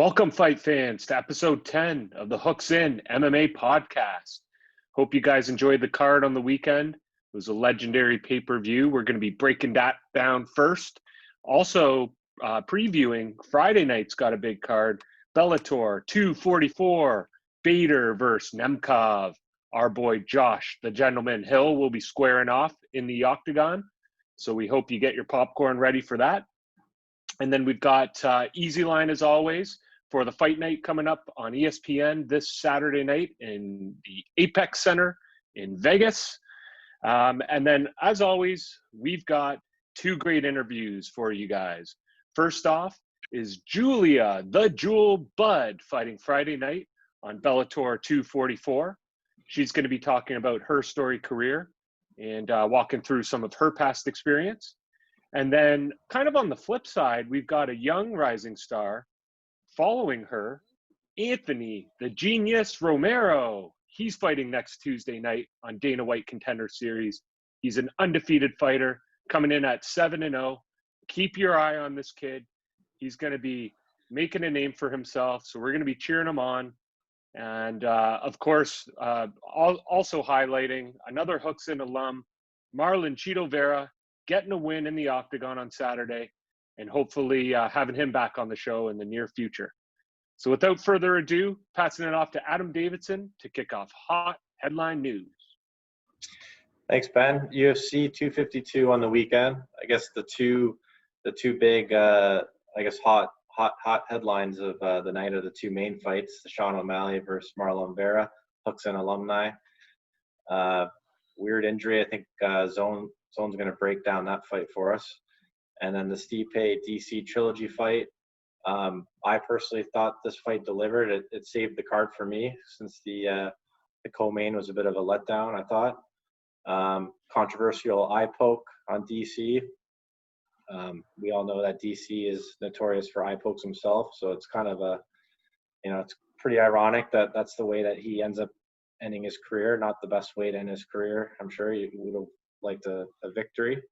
Welcome, fight fans, to episode 10 of the Hooks In MMA podcast. Hope you guys enjoyed the card on the weekend. It was a legendary pay-per-view. We're going to be breaking that down first. Also, previewing Friday night's got a big card. Bellator 244, Bader versus Nemkov. Our boy Josh, the gentleman Hill, will be squaring off in the octagon. So we hope you get your popcorn ready for that. And then we've got Easy Line, as always, for the fight night coming up on ESPN this Saturday night in the Apex Center in Vegas. And then, as always, we've got two great interviews for you guys. First off is Julia, the Jewel Bud, fighting Friday night on Bellator 244. She's going to be talking about her story career and walking through some of her past experience. And then kind of on the flip side, we've got a young rising star following her, Anthony, the Genius Romero. He's fighting next Tuesday night on Dana White Contender Series. He's an undefeated fighter coming in at 7-0. Keep your eye on this kid. He's going to be making a name for himself, so we're going to be cheering him on. And, of course, also highlighting another Hooks In alum, Marlon Cheeto Vera, getting a win in the octagon on Saturday, and hopefully having him back on the show in the near future. So without further ado, passing it off to Adam Davidson to kick off hot headline news. Thanks, Ben. UFC 252 on the weekend. I guess the two big, hot headlines of the night are the two main fights: the Sean O'Malley versus Marlon Vera, Hooks In alumni. Weird injury. I think Zone's going to break down that fight for us. And then the Stipe DC trilogy fight. I personally thought this fight delivered. It saved the card for me since the co-main was a bit of a letdown, I thought. Controversial eye poke on DC. We all know that DC is notorious for eye pokes himself. So it's kind of it's pretty ironic that that's the way that he ends up ending his career. Not the best way to end his career. I'm sure he would have liked a victory.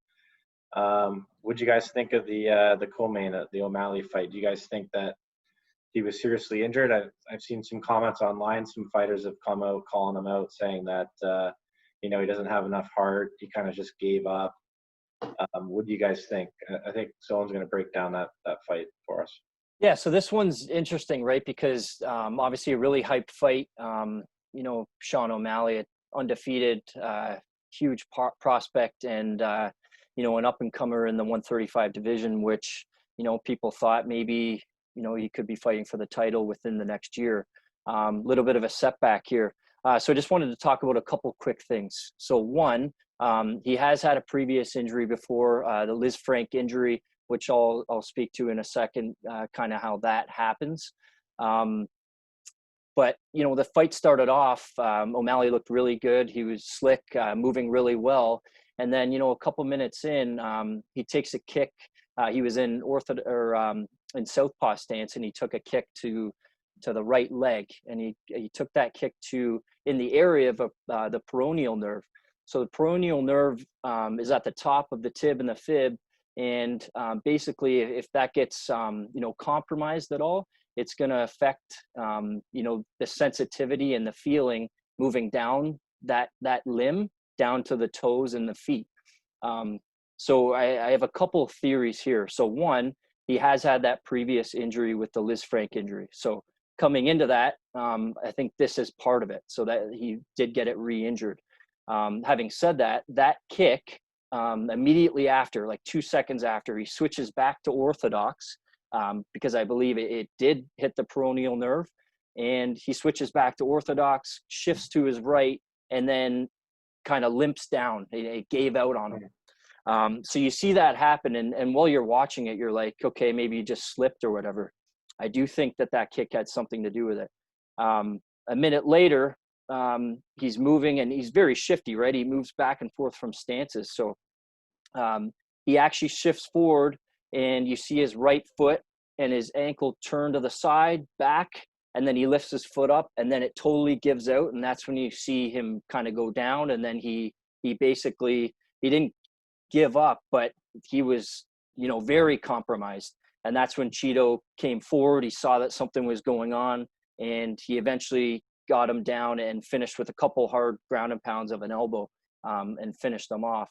What'd you guys think of the co-main, the O'Malley fight? Do you guys think that he was seriously injured? I've seen some comments online. Some fighters have come out calling him out, saying that he doesn't have enough heart. He kind of just gave up. What do you guys think? I think someone's going to break down that fight for us. Yeah, so this one's interesting, right? Because obviously a really hyped fight. Sean O'Malley, undefeated, huge prospect, and an up-and-comer in the 135 division, which people thought maybe he could be fighting for the title within the next year. Little bit of a setback here. So I just wanted to talk about a couple quick things. So one, he has had a previous injury before, the Liz Frank injury, which I'll speak to in a second, kind of how that happens. But, the fight started off, O'Malley looked really good. He was slick, moving really well. And then, a couple minutes in, he takes a kick. He was in in southpaw stance, and he took a kick to the right leg. And he took that kick in the area of the peroneal nerve. So the peroneal nerve is at the top of the tib and the fib. And basically, if that gets, compromised at all, it's going to affect, the sensitivity and the feeling moving down that limb down to the toes and the feet. So I have a couple of theories here. So one, he has had that previous injury with the Liz Frank injury. So coming into that, I think this is part of it. So that he did get it re-injured. Having said that, that kick, immediately after, like 2 seconds after, he switches back to orthodox, because I believe it did hit the peroneal nerve, and he switches back to orthodox, shifts to his right, and then kind of limps down. It gave out on him. So you see that happen, and while you're watching it, you're like, okay, maybe he just slipped or whatever. I do think that kick had something to do with it. A minute later, he's moving, and he's very shifty, right? He moves back and forth from stances. So he actually shifts forward, and you see his right foot and his ankle turn to the side, back, and then he lifts his foot up, and then it totally gives out, and that's when you see him kind of go down. And then he didn't give up, but he was very compromised. And that's when Cheeto came forward. He saw that something was going on, and he eventually got him down and finished with a couple hard ground and pounds of an elbow, and finished them off.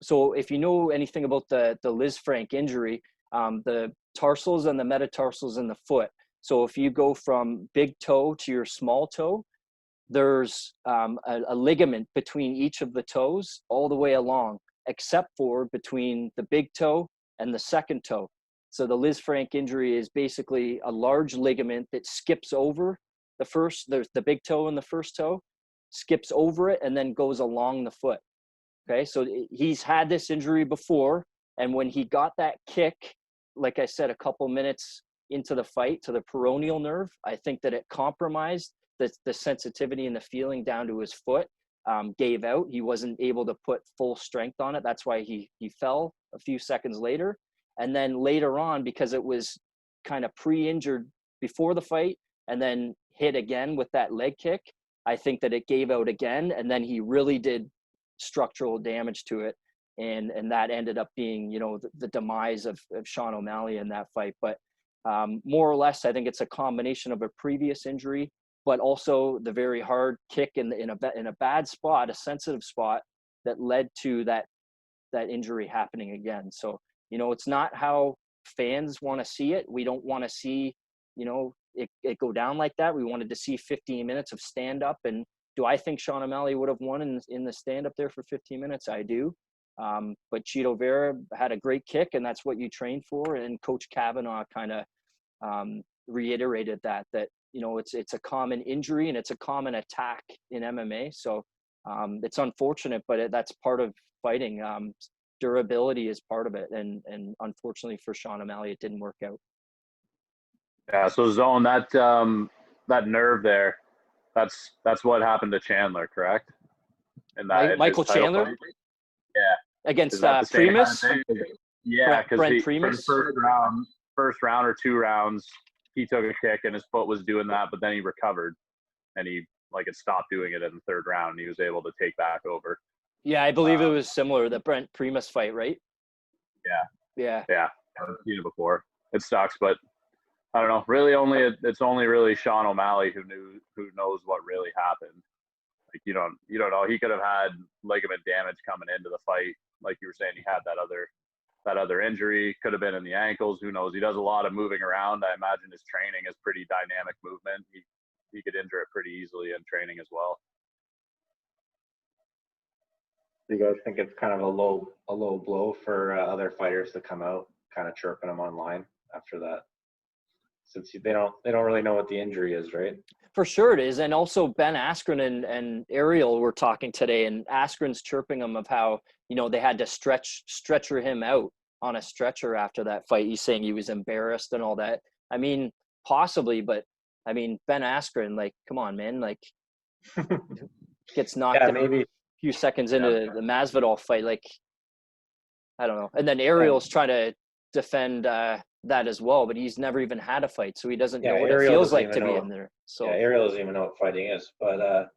So if you know anything about the Liz Frank injury, the tarsals and the metatarsals in the foot. So if you go from big toe to your small toe, there's a ligament between each of the toes all the way along, except for between the big toe and the second toe. So the Liz Frank injury is basically a large ligament that skips over there's the big toe and the first toe, skips over it, and then goes along the foot. Okay, so he's had this injury before, and when he got that kick, like I said, a couple minutes into the fight to the peroneal nerve, I think that it compromised the sensitivity and the feeling down to his foot, gave out. He wasn't able to put full strength on it. That's why he fell a few seconds later. And then later on, because it was kind of pre-injured before the fight and then hit again with that leg kick, I think that it gave out again. And then he really did structural damage to it. And that ended up being, the demise of Sean O'Malley in that fight. But more or less, I think it's a combination of a previous injury, but also the very hard kick in a bad spot, a sensitive spot that led to that injury happening again. So, it's not how fans want to see it. We don't want to see, it go down like that. We wanted to see 15 minutes of stand up. And do I think Sean O'Malley would have won in the stand up there for 15 minutes? I do. But Cheeto Vera had a great kick, and that's what you train for. And Coach Kavanaugh kind of reiterated that it's a common injury and it's a common attack in MMA. So it's unfortunate, but that's part of fighting. Durability is part of it, and unfortunately for Sean O'Malley, it didn't work out. Yeah, so Zone, that nerve there, that's what happened to Chandler, correct? And that Michael Chandler? Fight? Yeah. Against Primus? Kind of yeah, because Primus? first round or 2 rounds, he took a kick and his foot was doing that, but then he recovered and he it stopped doing it in the 3rd round and he was able to take back over. Yeah, I believe it was similar, the Brent Primus fight, right? Yeah. I've seen it before. It sucks, but I don't know. Really, it's only really Sean O'Malley who knows what really happened. You don't know. He could have had ligament damage coming into the fight, like you were saying. He had that other injury. Could have been in the ankles. Who knows? He does a lot of moving around. I imagine his training is pretty dynamic movement. He could injure it pretty easily in training as well. Do you guys think it's kind of a low blow for other fighters to come out kind of chirping him online after that, since they don't really know what the injury is, right? For sure it is. And also Ben Askren and Ariel were talking today, and Askren's chirping him of how, they had to stretcher him out on a stretcher after that fight. He's saying he was embarrassed and all that. I mean, possibly, but I mean, Ben Askren, come on, man, gets knocked out maybe a few seconds into the Masvidal fight. I don't know. And then Ariel's trying to defend that as well, but he's never even had a fight, so he doesn't know what Ariel it feels like to be in there. So Ariel doesn't even know what fighting is, but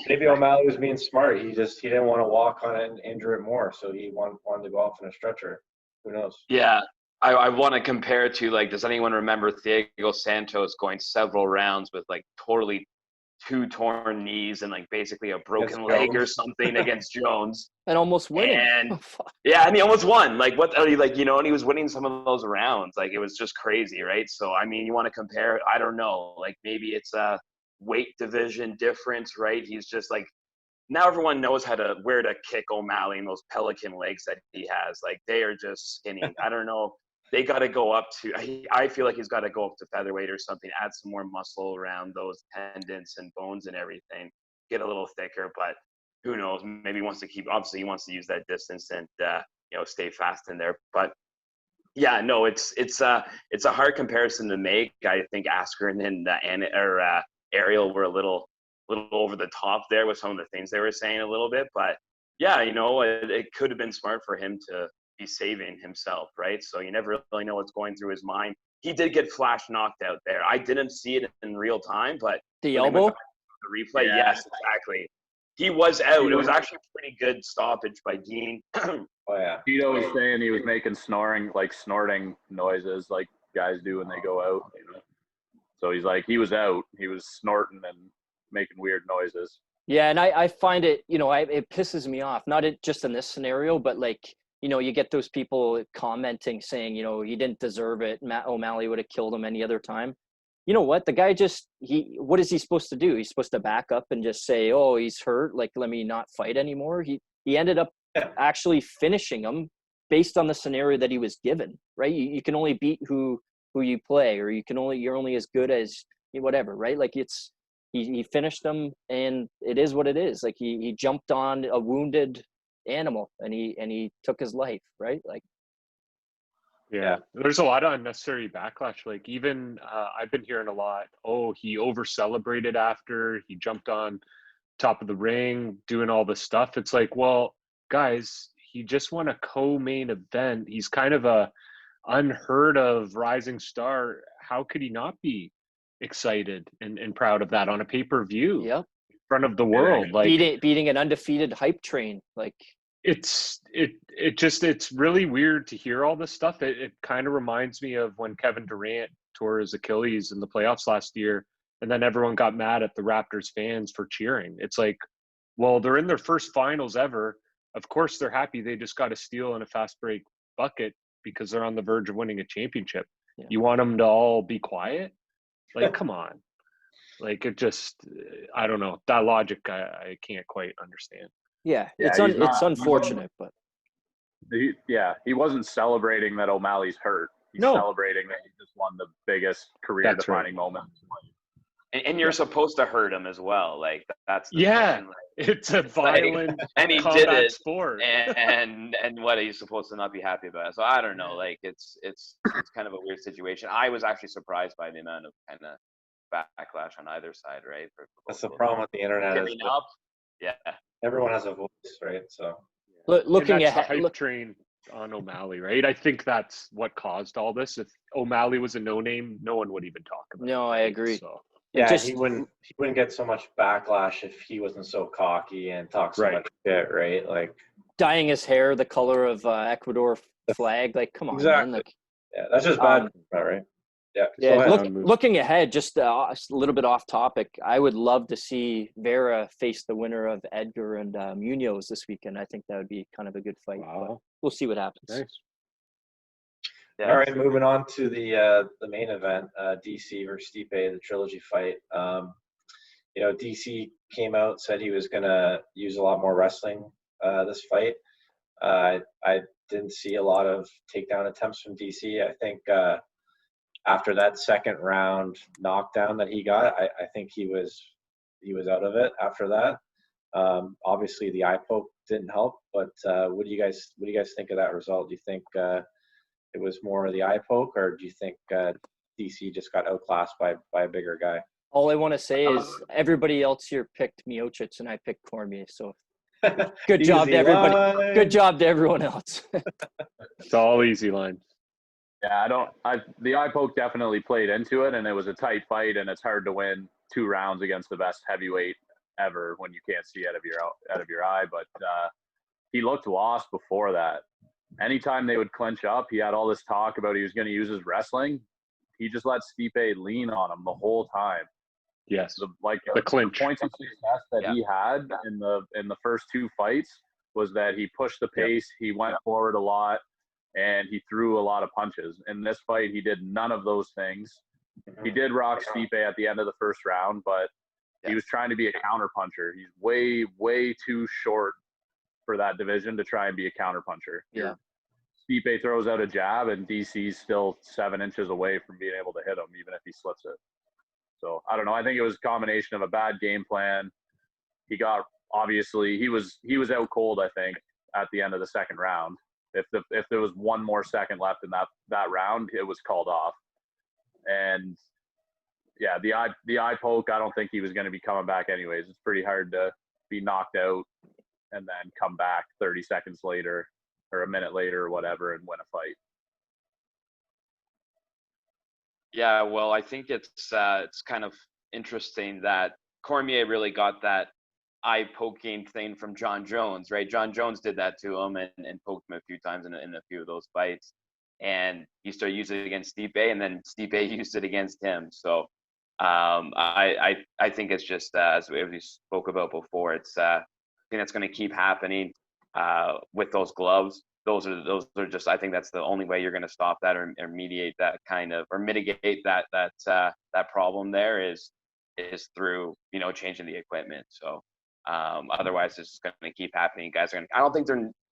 maybe O'Malley was being smart. He didn't want to walk on it and injure it more, so he wanted to go off in a stretcher. Who knows? Yeah, I want to compare it to does anyone remember Thiago Santos going several rounds with totally 2 torn knees and basically a broken leg or something against Jones and almost winning. And and he almost won. And he was winning some of those rounds. It was just crazy, right? So I mean, you want to compare? I don't know. Maybe it's a weight division difference, right? He's just now everyone knows where to kick O'Malley and those pelican legs that he has. They are just skinny. I don't know. They got to go up to, I feel like he's got to go up to featherweight or something, add some more muscle around those tendons and bones and everything, get a little thicker, but who knows, maybe he wants to wants to use that distance and, stay fast in there. But yeah, no, it's a hard comparison to make. I think Askren and Ariel were a little over the top there with some of the things they were saying a little bit, but yeah, it could have been smart for him to be saving himself, right? So you never really know what's going through his mind. He did get flash knocked out there. I didn't see it in real time, but the elbow, the replay, yes, exactly. He was out. It was actually a pretty good stoppage by Dean. Oh yeah. Tito was saying he was making snorting noises like guys do when they go out. So he's like, he was out. He was snorting and making weird noises. Yeah, and I find it, it pisses me off. Not just in this scenario, but like, you get those people commenting saying, he didn't deserve it. Matt O'Malley would have killed him any other time. You know what? The guy what is he supposed to do? He's supposed to back up and just say, oh, he's hurt. Like, let me not fight anymore. He ended up actually finishing him based on the scenario that he was given, right? You can only beat who you play, or you're only as good as whatever, right? Like he finished him, and it is what it is. Like he jumped on a wounded animal and he took his life, right? Like, yeah, there's a lot of unnecessary backlash. Like even I've been hearing a lot, oh, he over celebrated after he jumped on top of the ring doing all this stuff. It's like, well, guys, he just won a co-main event. He's kind of a unheard of rising star. How could he not be excited and proud of that on a pay-per-view in front of the world? Like beating an undefeated hype train. Like it's really weird to hear all this stuff. It kind of reminds me of when Kevin Durant tore his Achilles in the playoffs last year, and then everyone got mad at the Raptors fans for cheering. It's like, well, they're in their first finals ever. Of course they're happy they just got a steal and a fast break bucket because they're on the verge of winning a championship. Yeah. You want them to all be quiet? Like, come on. Like, it just, I don't know. That logic, I can't quite understand. Yeah, it's unfortunate, but. He wasn't celebrating that O'Malley's hurt. He's celebrating that he just won the biggest career-defining moment. And you're supposed to hurt him as well. Like, that's the thing. Like, it's a violent and he combat did it, sport. and what he's supposed to not be happy about. So I don't know. Like, it's kind of a weird situation. I was actually surprised by the amount of kind of backlash on either side, right? That's the problem with the internet. Everyone has a voice, right? So looking at the hype train on O'Malley, right? I think that's what caused all this. If O'Malley was a no-name, no one would even talk about it. No, I agree. So. Yeah, he wouldn't get so much backlash if he wasn't so cocky and talked so much shit, right? Like dyeing his hair the color of Ecuador flag. Like, come on, man. Like, yeah, that's just bad, right? Yeah. Yeah. Looking ahead, just a little bit off topic. I would love to see Vera face the winner of Edgar and Munhoz this weekend. I think that would be kind of a good fight. Wow. We'll see what happens. Nice. Yeah. All right, moving on to the main event, DC versus Stipe, the trilogy fight. DC came out, said he was going to use a lot more wrestling this fight. I didn't see a lot of takedown attempts from DC. I think after that second round knockdown that he got, I think he was out of it after that. Obviously, the eye poke didn't help, but what do you guys think of that result? Do you think it was more of the eye poke, or do you think DC just got outclassed by a bigger guy? All I want to say is everybody else here picked Miocic and I picked Cormier. So good job to everybody. Line. Good job to everyone else. It's all easy lines. Yeah, the eye poke definitely played into it, and it was a tight fight, and it's hard to win 2 rounds against the best heavyweight ever when you can't see out of your eye. But he looked lost before that. Anytime they would clinch up, he had all this talk about he was going to use his wrestling. He just let Stipe lean on him the whole time. Yes, the clinch. Points of success that he had in the first 2 fights was that he pushed the pace, he went forward a lot, and he threw a lot of punches. In this fight, he did none of those things. He did rock Stipe at the end of the first round, but he was trying to be a counterpuncher. He's way, way too short for that division to try and be a counterpuncher. Yeah. Stipe throws out a jab, and DC's still 7 inches away from being able to hit him, even if he slips it. So, I don't know. I think it was a combination of a bad game plan. He was out cold, I think, at the end of the second round. If there was 1 more second left in that round, it was called off. And yeah, the eye poke, I don't think he was going to be coming back anyways. It's pretty hard to be knocked out and then come back 30 seconds later or a minute later or whatever and win a fight. Yeah, well, I think it's kind of interesting that Cormier really got that eye poking thing from John Jones, right? John Jones did that to him and poked him a few times in a few of those fights. And he started using it against Stipe, and then Stipe used it against him. So I think it's just as we spoke about before, it's I think that's going to keep happening with those gloves. Those are just, I think that's the only way you're going to stop that or mediate that kind of, or mitigate that problem there is through, changing the equipment. So otherwise it's just going to keep happening. Guys are going to, I don't think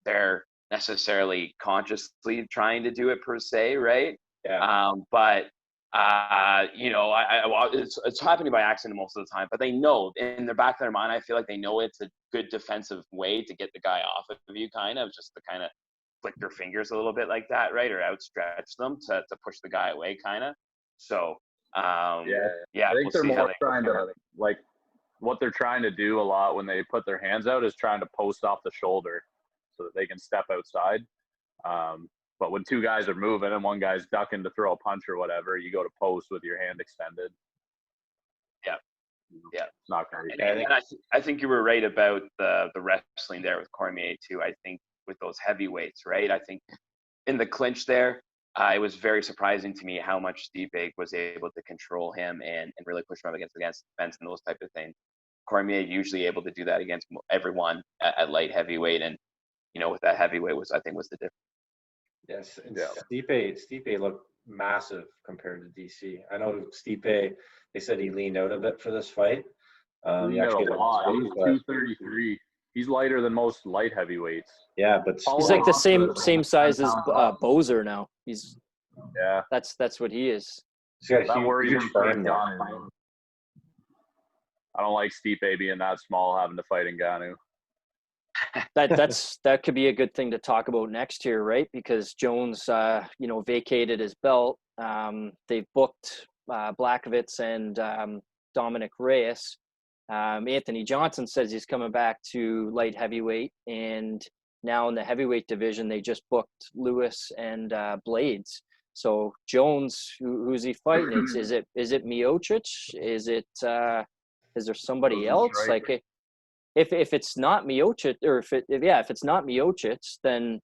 they're necessarily consciously trying to do it per se, right? Yeah. But it's happening by accident most of the time, but they know in the back of their mind, I feel like they know it's a good defensive way to get the guy off of you, kind of just to kind of flick your fingers a little bit like that, right? Or outstretch them to push the guy away, kind of. So I think they're more trying to, like, what they're trying to do a lot when they put their hands out is trying to post off the shoulder so that they can step outside. But when two guys are moving and one guy's ducking to throw a punch or whatever, you go to post with your hand extended. Yeah. It's not great. And I think you were right about the wrestling there with Cormier too. I think with those heavyweights, right? I think in the clinch there, it was very surprising to me how much Stipe was able to control him and really push him up against the fence and those type of things. Cormier usually able to do that against everyone at light heavyweight, and with that heavyweight was the difference. Yes, Stipe looked massive compared to DC. I know Stipe, they said he leaned out a bit for this fight. He actually a lot. He's 233. He's lighter than most light heavyweights. Yeah, but he's like the same size as Bozer now. That's what he is. He's got a huge frame there. I don't like Stipe being that small, having to fight Ngannou. That could be a good thing to talk about next year, right? Because Jones, vacated his belt. They've booked Blachowicz and Dominic Reyes. Anthony Johnson says he's coming back to light heavyweight, and now in the heavyweight division they just booked Lewis and Blades. So Jones, who's he fighting? Is it Miocic? Is there somebody else? Right. Like, if it's not Miocic, or if it's not Miocic, then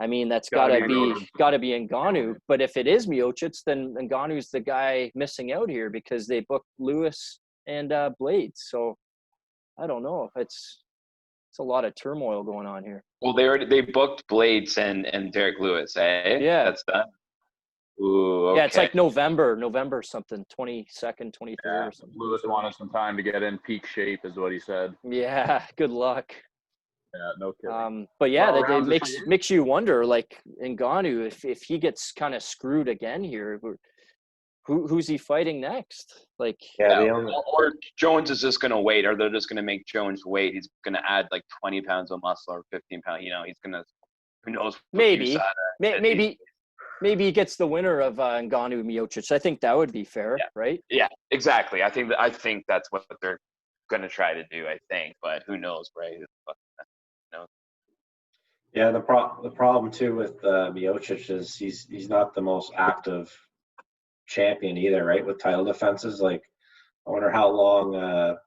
I mean that's gotta be Ngannou. But if it is Miocic, then Ngannou's the guy missing out here because they booked Lewis and Blades. So I don't know. It's a lot of turmoil going on here. Well, they booked Blades and Derek Lewis, eh? Yeah, that's done. Ooh, okay. Yeah, it's like November something, 22nd, 23rd or something. Lewis wanted some time to get in peak shape, is what he said. Yeah, good luck. Yeah, no kidding. But yeah, that makes you wonder, like Ngannou, if he gets kind of screwed again here, who's he fighting next? Like, or Jones is just gonna wait, or they're just gonna make Jones wait. He's gonna add like 20 pounds of muscle or 15 pounds. He's gonna, who knows? Maybe he gets the winner of Ngannou Miocic. I think that would be fair, right? Yeah, exactly. I think that's what they're going to try to do. I think, but who knows, right? Yeah, the problem too with Miocic is he's not the most active champion either, right? With title defenses, like I wonder how long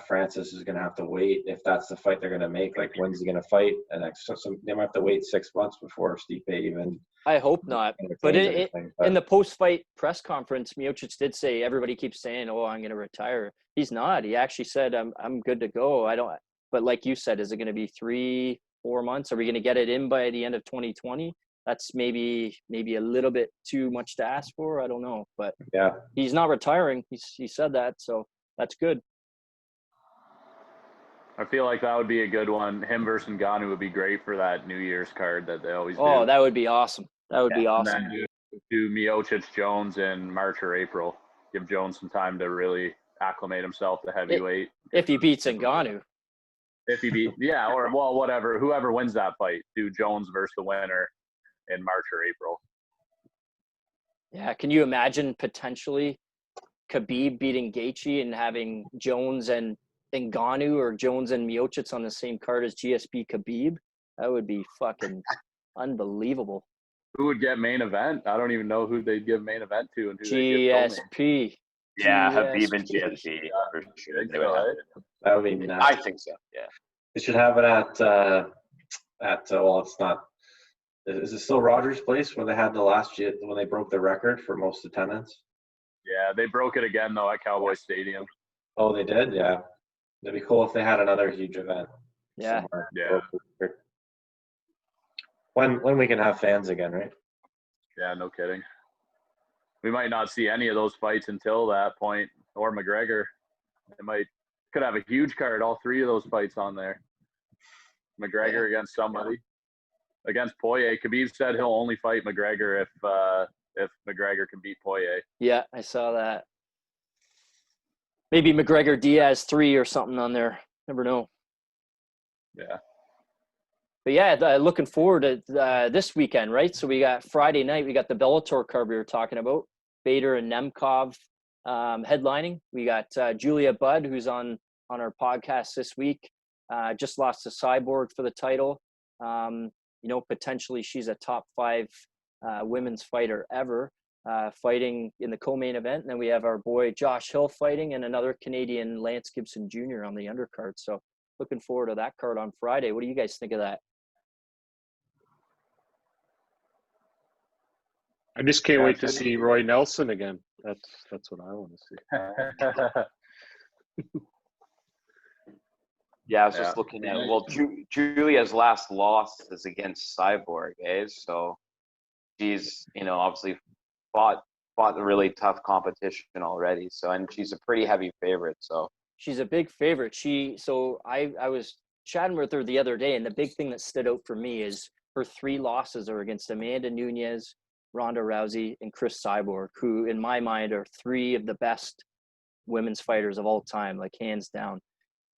Francis is going to have to wait if that's the fight they're going to make. Like, when's he going to fight? And they might have to wait 6 months before Stipe even. I hope not. But in the post-fight press conference, Miocic did say, everybody keeps saying, "Oh, I'm going to retire." He's not. He actually said, "I'm good to go." I don't. But like you said, is it going to be 3-4 months? Are we going to get it in by the end of 2020? That's maybe a little bit too much to ask for. I don't know, but yeah, he's not retiring. He said that, so that's good. I feel like that would be a good one. Him versus Ngannou would be great for that New Year's card that they always do. Oh, that would be awesome. That would be awesome. And then do Miocic Jones in March or April. Give Jones some time to really acclimate himself to heavyweight. If he beats Ngannou. Or whatever. Whoever wins that fight, do Jones versus the winner in March or April. Yeah, can you imagine potentially Khabib beating Gaethje and having Jones and Ngannou or Jones and Miocic on the same card as GSP Khabib? That would be fucking unbelievable. Who would get main event? I don't even know who they'd give main event to. And who GSP. Yeah, Habib and GSP. GSP for sure. Think They would so, have eh? it. That would be nuts. I think so. Yeah. They should have it at well, it's not. Is it still Rogers Place where they had the last year when they broke the record for most attendance? Yeah, they broke it again though at Cowboy Stadium. Oh, they did. Yeah, it'd be cool if they had another huge event. Yeah. Somewhere. Yeah. When we can have fans again, right? Yeah, no kidding. We might not see any of those fights until that point, or McGregor. They could have a huge card, all three of those fights on there. McGregor against somebody. Against Poirier. Khabib said he'll only fight McGregor if McGregor can beat Poirier. Yeah, I saw that. Maybe McGregor Diaz 3 or something on there. Never know. Yeah. But yeah, looking forward to this weekend, right? So we got Friday night, we got the Bellator card we were talking about. Bader and Nemkov headlining. We got Julia Budd, who's on our podcast this week. Just lost to Cyborg for the title. Potentially she's a top 5 women's fighter ever, fighting in the co-main event. And then we have our boy Josh Hill fighting and another Canadian, Lance Gibson Jr. on the undercard. So looking forward to that card on Friday. What do you guys think of that? I just can't wait to see Roy Nelson again. That's what I want to see. Yeah, I was just looking at. Well, Julia's last loss is against Cyborg, so she's obviously fought a really tough competition already. So, and she's a pretty heavy favorite. So she's a big favorite. I was chatting with her the other day, and the big thing that stood out for me is her 3 losses are against Amanda Nunes, Ronda Rousey, and Chris Cyborg, who in my mind are 3 of the best women's fighters of all time, like hands down.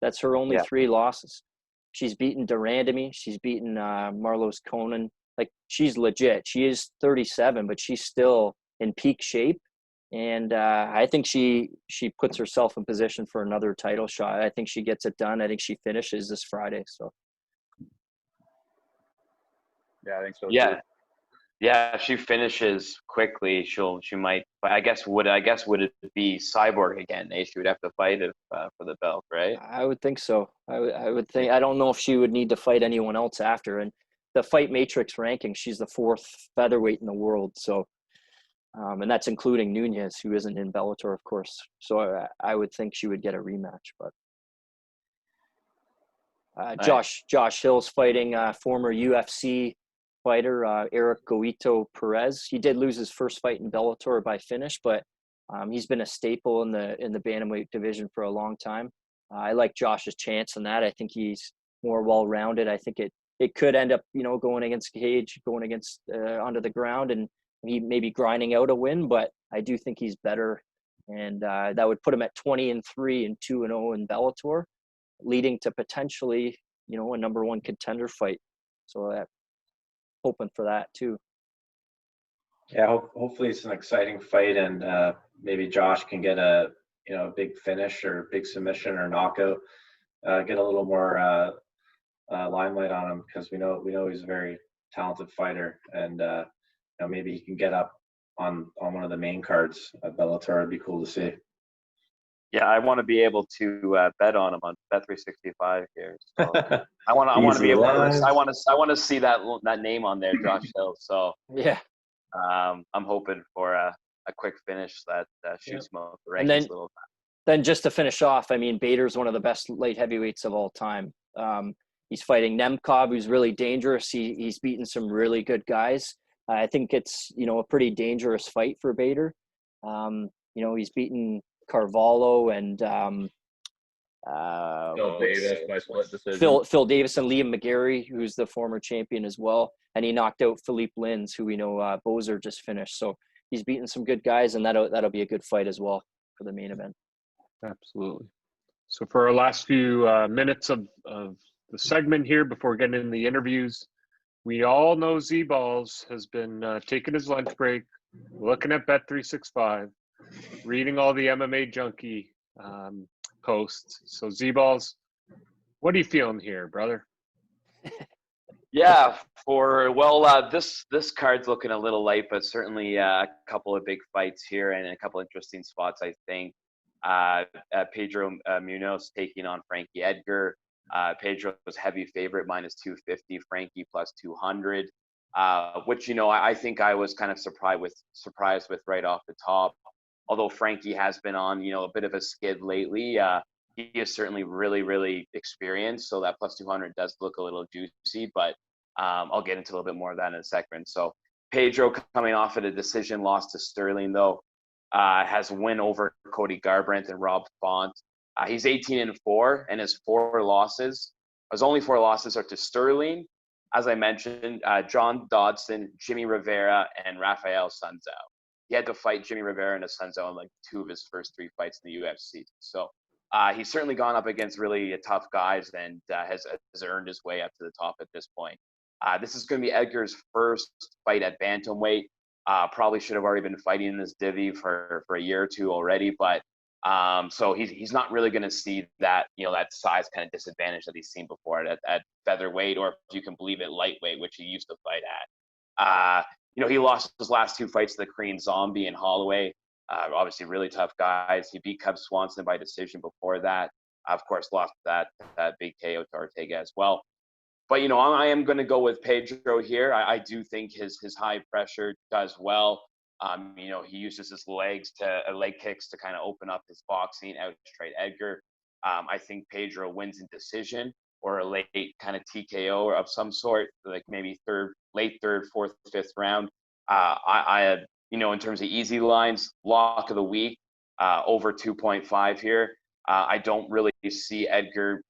That's her only 3 losses. She's beaten Durandamy. She's beaten Marlos Conan. Like, she's legit. She is 37, but she's still in peak shape. And I think she puts herself in position for another title shot. I think she gets it done. I think she finishes this Friday. So. Yeah, I think so. Yeah. Too. Yeah, if she finishes quickly, she might. I guess would it be Cyborg again? She would have to fight for the belt, right? I would think so. I would think. I don't know if she would need to fight anyone else after. And the Fight Matrix ranking, she's the 4th featherweight in the world. So, and that's including Nunes, who isn't in Bellator, of course. So I would think she would get a rematch. But Nice. Josh Hill's fighting former UFC fighter Eric Goito Perez. He did lose his first fight in Bellator by finish, but he's been a staple in the bantamweight division for a long time. I like Josh's chance in that. I think he's more well-rounded. I think it could end up going against Cage, going against onto the ground, and he maybe grinding out a win. But I do think he's better, and that would put him at 20-3 and 2-0 in Bellator, leading to potentially a number 1 contender fight. So hoping for that too. Yeah, hopefully it's an exciting fight, and maybe Josh can get a big finish or big submission or knockout, get a little more limelight on him, because we know he's a very talented fighter, and maybe he can get up on one of the main cards at Bellator. It'd be cool to see. Yeah, I want to be able to bet on him on Bet365 here. So I want to be able to. I want to see that name on there, Josh Hill. So yeah, I'm hoping for a quick finish that shoots him up the rankings a little. Then just to finish off, I mean, Bader's one of the best light heavyweights of all time. He's fighting Nemkov, who's really dangerous. He's beaten some really good guys. I think it's a pretty dangerous fight for Bader. He's beaten Carvalho and Phil Davis by split decision. Phil Davis and Liam McGarry, who's the former champion as well, and he knocked out Philippe Lins, who we know Bozer just finished. So he's beaten some good guys, and that'll be a good fight as well for the main event. Absolutely. So for our last few minutes of the segment here before getting into the interviews, we all know Z-Balls has been taking his lunch break, looking at Bet365, reading all the MMA Junkie posts. So Z-Balls, what are you feeling here, brother? Yeah, this card's looking a little light, but certainly a couple of big fights here and a couple interesting spots, I think. Pedro Munhoz taking on Frankie Edgar. Pedro's heavy favorite, minus 250, Frankie plus 200, which, I think I was kind of surprised with right off the top. Although Frankie has been on, a bit of a skid lately. He is certainly really, really experienced. So that plus 200 does look a little juicy, but I'll get into a little bit more of that in a second. So Pedro coming off of a decision loss to Sterling, though, has win over Cody Garbrandt and Rob Font. He's 18-4, and his only four losses are to Sterling, as I mentioned, John Dodson, Jimmy Rivera, and Rafael Sunzao. He had to fight Jimmy Rivera and a Sunzao in like two of his first three fights in the UFC. So he's certainly gone up against really tough guys and has earned his way up to the top at this point. This is going to be Edgar's first fight at bantamweight. Probably should have already been fighting in this divvy for a year or two already, but so he's not really going to see that that size kind of disadvantage that he's seen before at featherweight, or if you can believe it, lightweight, which he used to fight at. He lost his last two fights to the Korean Zombie and Holloway. Obviously, really tough guys. He beat Cub Swanson by decision before that. Of course, lost that big KO to Ortega as well. But, I am going to go with Pedro here. I do think his high pressure does well. He uses his leg kicks to kind of open up his boxing, outstrike Edgar. I think Pedro wins in decision or a late kind of TKO or of some sort, like maybe late third, fourth, fifth round. In terms of easy lines, lock of the week, over 2.5 here. I don't really see Edgar,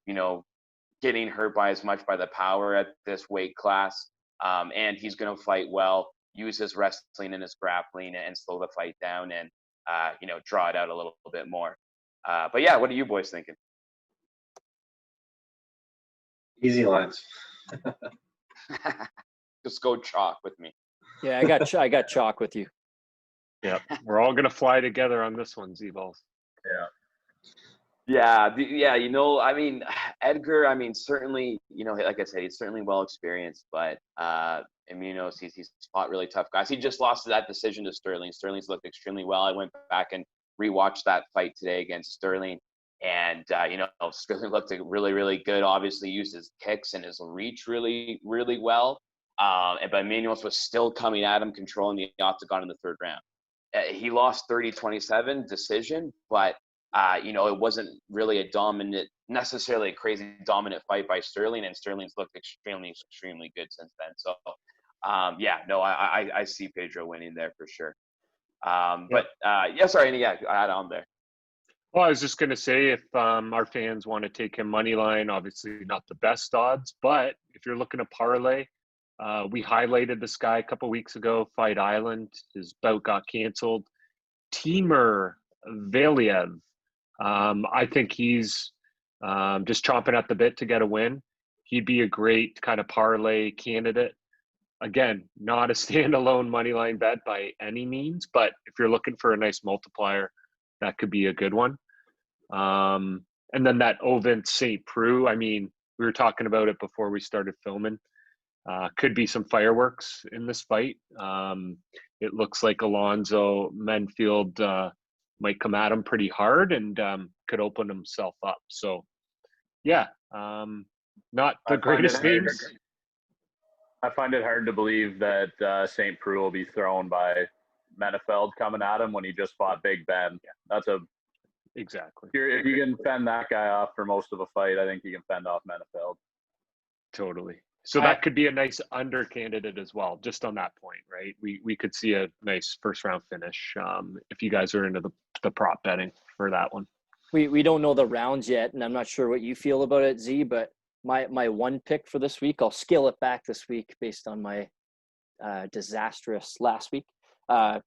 getting hurt by as much by the power at this weight class. And he's going to fight well, use his wrestling and his grappling and slow the fight down and, draw it out a little bit more. But yeah, what are you boys thinking? Easy lines. Just go chalk with me. Yeah, I got chalk with you. Yeah, we're all gonna fly together on this one, Z-Balls. Yeah. Edgar, certainly, like I said, he's certainly well experienced, but Munhoz, he's fought really tough guys. He just lost that decision to Sterling. Sterling's looked extremely well. I went back and rewatched that fight today against Sterling, and Sterling looked really, really good. Obviously, used his kicks and his reach really, really well. But Munhoz was still coming at him, controlling the octagon in the third round. He lost 30-27 decision, but it wasn't really necessarily a crazy dominant fight by Sterling, and Sterling's looked extremely, extremely good since then. So, I see Pedro winning there for sure. Add on there. Well, I was just going to say, if our fans want to take him money line, obviously not the best odds, but if you're looking to parlay, we highlighted this guy a couple weeks ago, Fight Island. His bout got canceled. Timur Valiev. I think he's just chomping at the bit to get a win. He'd be a great kind of parlay candidate. Again, not a standalone money line bet by any means, but if you're looking for a nice multiplier, that could be a good one. And then that Ovent St. Preux, we were talking about it before we started filming. Could be some fireworks in this fight. It looks like Alonzo Menfield might come at him pretty hard and could open himself up. So, yeah, not the greatest names. I find it hard to believe that St. Preux will be thrown by Menfield coming at him when he just fought Big Ben. That's exactly. If you can fend that guy off for most of a fight, I think you can fend off Menfield. Totally. So that could be a nice under candidate as well, just on that point, right? We could see a nice first round finish if you guys are into the prop betting for that one. We don't know the rounds yet, and I'm not sure what you feel about it, Z, but my one pick for this week, I'll scale it back this week based on my disastrous last week. I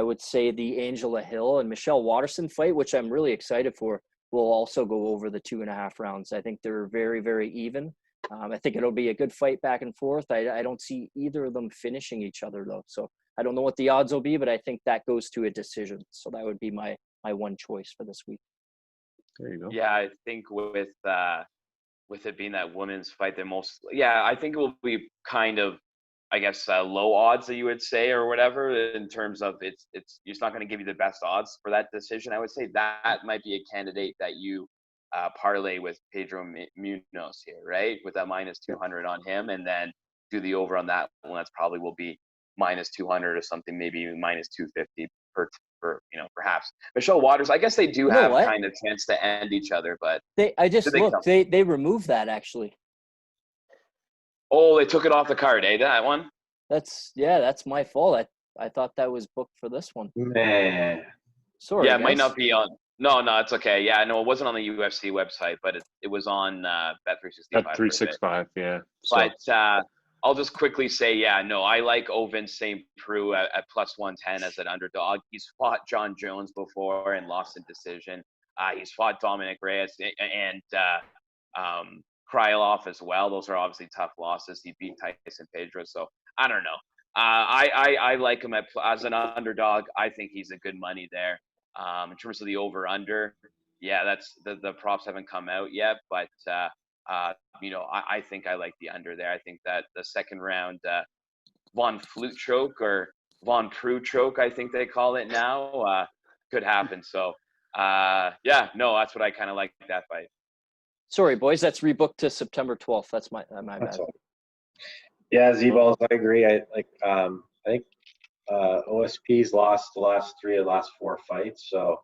would say the Angela Hill and Michelle Watterson fight, which I'm really excited for, will also go over the 2.5 rounds. I think they're very, very even. I think it'll be a good fight back and forth. I don't see either of them finishing each other, though. So I don't know what the odds will be, but I think that goes to a decision. So that would be my one choice for this week. There you go. Yeah, I think with with it being that women's fight, I think it will be kind of, I guess, low odds that you would say, or whatever, in terms of it's not going to give you the best odds for that decision. I would say that might be a candidate that you parlay with Pedro Munhoz here, right? With that minus 200 on him, and then do the over on that one. That's probably will be minus 200 or something, maybe minus 250 for perhaps. Michelle Waters, I guess they do have kind of chance to end each other, but they removed that actually. Oh, they took it off the card, that one? That's my fault. I thought that was booked for this one. Man. Sorry. Yeah, it might not be on. No, it's okay. Yeah, no, it wasn't on the UFC website, but it was on Bet365. Bet365, yeah. So. But I'll just quickly say, I like Ovin St. Preux at plus 110 as an underdog. He's fought John Jones before and lost in decision. He's fought Dominic Reyes and Krylov as well. Those are obviously tough losses. He beat Tyson Pedro, so I don't know. I like him as an underdog. I think he's a good money there. In terms of the over/under, that's the props haven't come out yet, but I think I like the under there. I think that the second round Von Flute choke or Von Preux choke, I think they call it now, could happen. So that's what I kind of like that fight. Sorry, boys, that's rebooked to September 12th. That's my bad. Yeah, Z-Balls, I agree. I think OSP's lost the last 4 fights, so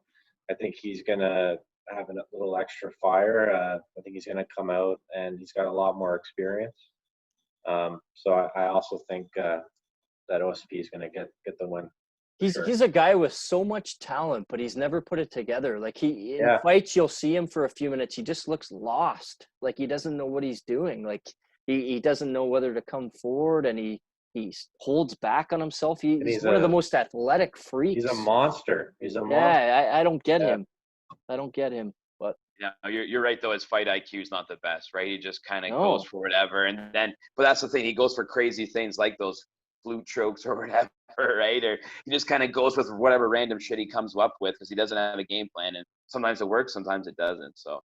I think he's gonna have a little extra fire. I think he's gonna come out, and he's got a lot more experience. So I also think that OSP is gonna get the win. He's a guy with so much talent, but he's never put it together. Like in fights, you'll see him for a few minutes. He just looks lost. Like he doesn't know what he's doing. Like he doesn't know whether to come forward, and he holds back on himself. He's one of the most athletic freaks. He's a monster. Yeah, I don't get him. I don't get him. But you're right though. His fight IQ is not the best, right? He just kind of goes for whatever, but that's the thing. He goes for crazy things like those flute chokes or whatever, right? Or he just kind of goes with whatever random shit he comes up with because he doesn't have a game plan, and sometimes it works, sometimes it doesn't. So,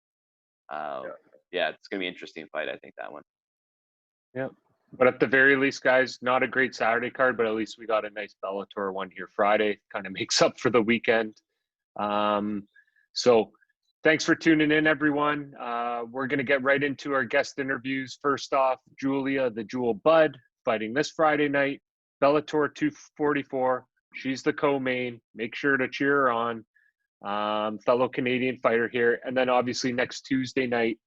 it's gonna be an interesting fight. I think that one. Yeah, but at the very least, guys, not a great Saturday card, but at least we got a nice Bellator one here Friday. Kind of makes up for the weekend. So thanks for tuning in, everyone. We're going to get right into our guest interviews. First off, Julia, the Jewel Bud, fighting this Friday night, Bellator 244. She's the co-main. Make sure to cheer her on. Fellow Canadian fighter here. And then obviously next Tuesday night,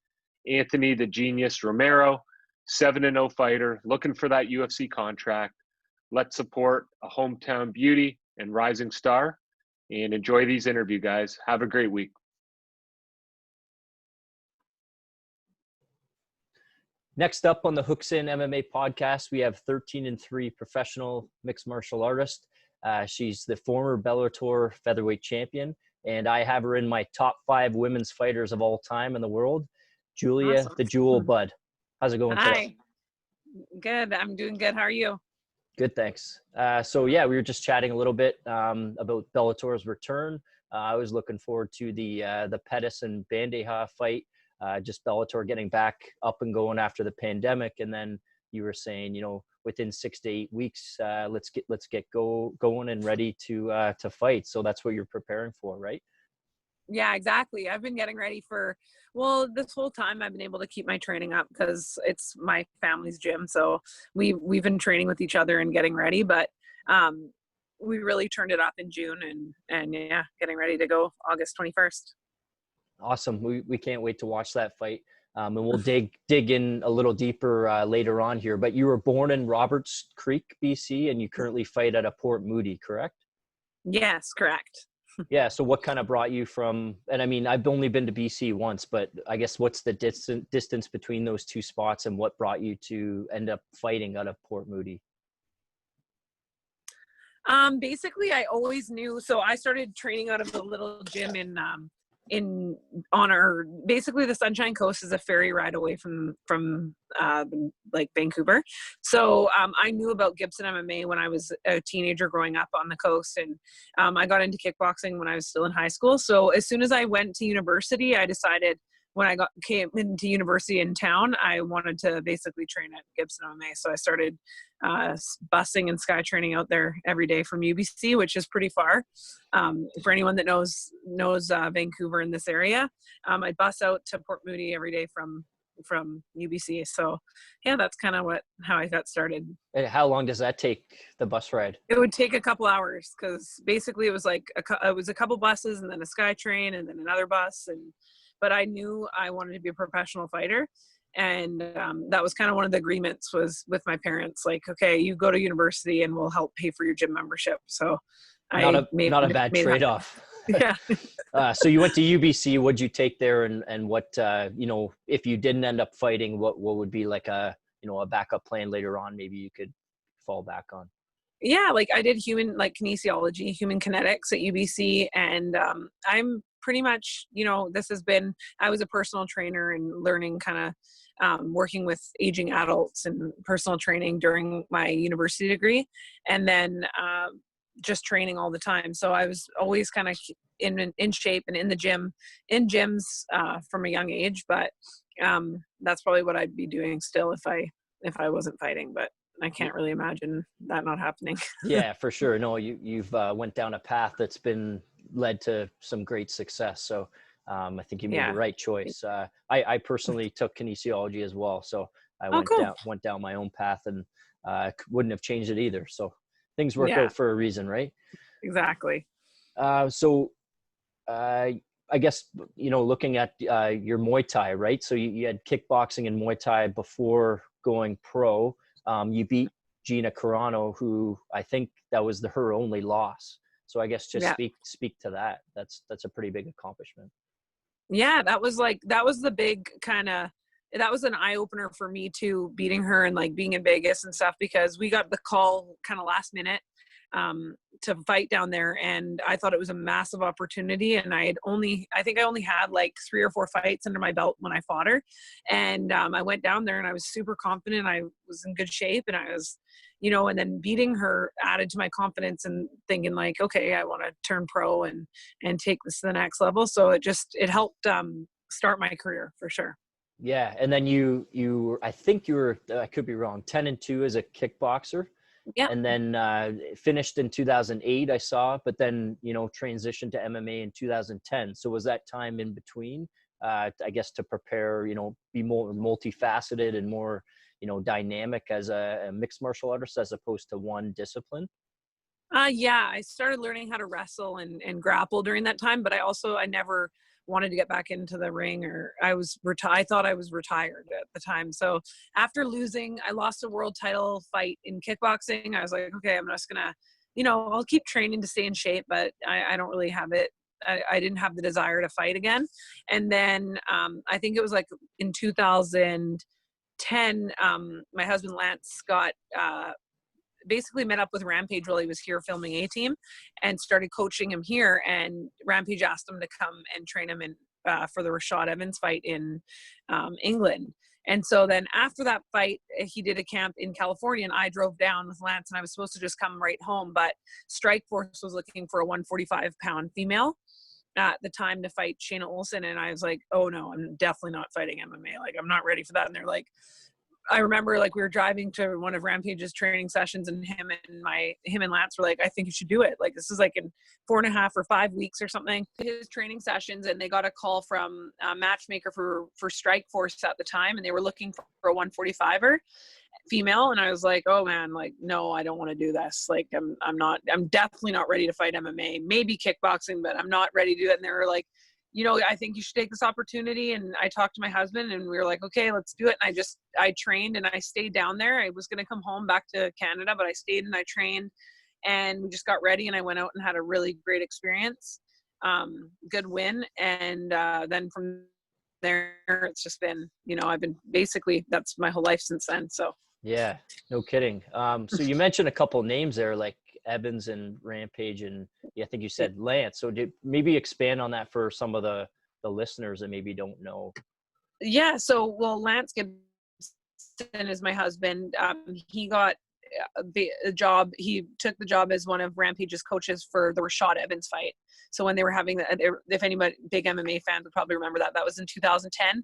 Anthony the Genius Romero, 7-0 fighter, looking for that UFC contract. Let's support a hometown beauty and rising star, and enjoy these interviews, guys. Have a great week. Next up on the Hooks In MMA podcast, we have 13-3 professional mixed martial artist. She's the former Bellator featherweight champion, and I have her in my top 5 women's fighters of all time in the world. Julia, the Jewel Bud. How's it going today? Hi. Good. I'm doing good. How are you? Good, thanks. We were just chatting a little bit about Bellator's return. I was looking forward to the Pettis and Bandeja fight. Just Bellator getting back up and going after the pandemic, and then you were saying, within 6 to 8 weeks, let's get going and ready to fight. So that's what you're preparing for, right? Yeah, exactly. I've been getting ready this whole time. I've been able to keep my training up because it's my family's gym. So we've been training with each other and getting ready, but we really turned it up in June and getting ready to go August 21st. Awesome. We can't wait to watch that fight. And we'll dig in a little deeper later on here. But you were born in Roberts Creek, BC, and you currently fight at a Port Moody, correct? Yes, correct. Yeah. So what kind of brought you from, and I mean, I've only been to BC once, but I guess what's the distance between those two spots, and what brought you to end up fighting out of Port Moody? Basically, I always knew. So I started training out of a little gym basically the Sunshine Coast is a ferry ride away from like Vancouver. So I knew about Gibson MMA when I was a teenager growing up on the coast, and I got into kickboxing when I was still in high school. So as soon as I went to university, I decided, when I came into university in town, I wanted to basically train at Gibson MMA. So I started busing and sky training out there every day from UBC, which is pretty far. For anyone that knows Vancouver in this area, I'd bus out to Port Moody every day from UBC. So yeah, that's kind of how I got started. And how long does that take, the bus ride? It would take a couple hours, because basically it was like it was a couple buses and then a sky train and then another bus. But I knew I wanted to be a professional fighter. And that was kind of one of the agreements was with my parents, like, okay, you go to university and we'll help pay for your gym membership. So Not a bad trade-off. Yeah. So you went to UBC. What'd you take there, and what if you didn't end up fighting, what would be like a backup plan later on? Maybe you could fall back on. Yeah, like I did kinesiology, human kinetics at UBC, and I'm pretty much, I was a personal trainer and learning kind of working with aging adults and personal training during my university degree, and then just training all the time. So I was always kind of in shape and in gyms from a young age, but that's probably what I'd be doing still if I wasn't fighting, but I can't really imagine that not happening. Yeah, for sure. No, you've went down a path that's been led to some great success. So I think you made the right choice. I personally took kinesiology as well. So I went down my own path, and wouldn't have changed it either. So things work out for a reason, right? Exactly. So I guess, looking at your Muay Thai, right? So you had kickboxing and Muay Thai before going pro. You beat Gina Carano, who I think that was her only loss. So I guess just speak to that. That's a pretty big accomplishment. Yeah, that was the big that was an eye opener for me too, beating her and like being in Vegas and stuff, because we got the call kind of last minute to fight down there, and I thought it was a massive opportunity, and I think I only had like 3 or 4 fights under my belt when I fought her, and I went down there and I was super confident. I was in good shape, and I was, and then beating her added to my confidence and thinking like, okay, I want to turn pro and take this to the next level. So it helped start my career for sure. Yeah. And then you I think you were, I could be wrong, 10-2 as a kickboxer. Yeah. And then finished in 2008, I saw, but then, transitioned to MMA in 2010. So was that time in between, I guess, to prepare, be more multifaceted and more, dynamic as a mixed martial artist as opposed to one discipline? Yeah, I started learning how to wrestle and grapple during that time, but I never wanted to get back into the ring, or I thought I was retired at the time. So after losing, I lost a world title fight in kickboxing. I was like, okay, I'm just gonna, I'll keep training to stay in shape, but I don't really have it. I didn't have the desire to fight again. And then I think it was like in 2010, my husband Lance got basically met up with Rampage while he was here filming A-Team, and started coaching him here, and Rampage asked him to come and train him in for the Rashad Evans fight in England. And so then after that fight, he did a camp in California, and I drove down with Lance, and I was supposed to just come right home, but Strikeforce was looking for a 145-pound female at the time to fight Shayna Olsen, and I was like, oh no, I'm definitely not fighting MMA. Like, I'm not ready for that. And they're like, I remember like we were driving to one of Rampage's training sessions, and him and Lance were like, I think you should do it. Like, this is like in 4.5 or 5 weeks or something, his training sessions. And they got a call from a matchmaker for Strikeforce at the time, and they were looking for a 145er female. And I was like, oh man, like, no, I don't want to do this. Like, I'm definitely not ready to fight MMA, maybe kickboxing, but I'm not ready to do it. And they were like, I think you should take this opportunity. And I talked to my husband, and we were like, okay, let's do it. And I trained, and I stayed down there. I was going to come home back to Canada, but I stayed and I trained, and we just got ready, and I went out and had a really great experience. Good win. And then from there, it's just been, I've been basically, that's my whole life since then. So. Yeah, no kidding. So you mentioned a couple names there, like Evans and Rampage, and I think you said Lance. So maybe expand on that for some of the listeners that maybe don't know. Yeah. So, Lance Gibson is my husband. He got the job. He took the job as one of Rampage's coaches for the Rashad Evans fight. So when they were having if anybody, big MMA fans would probably remember that was in 2010.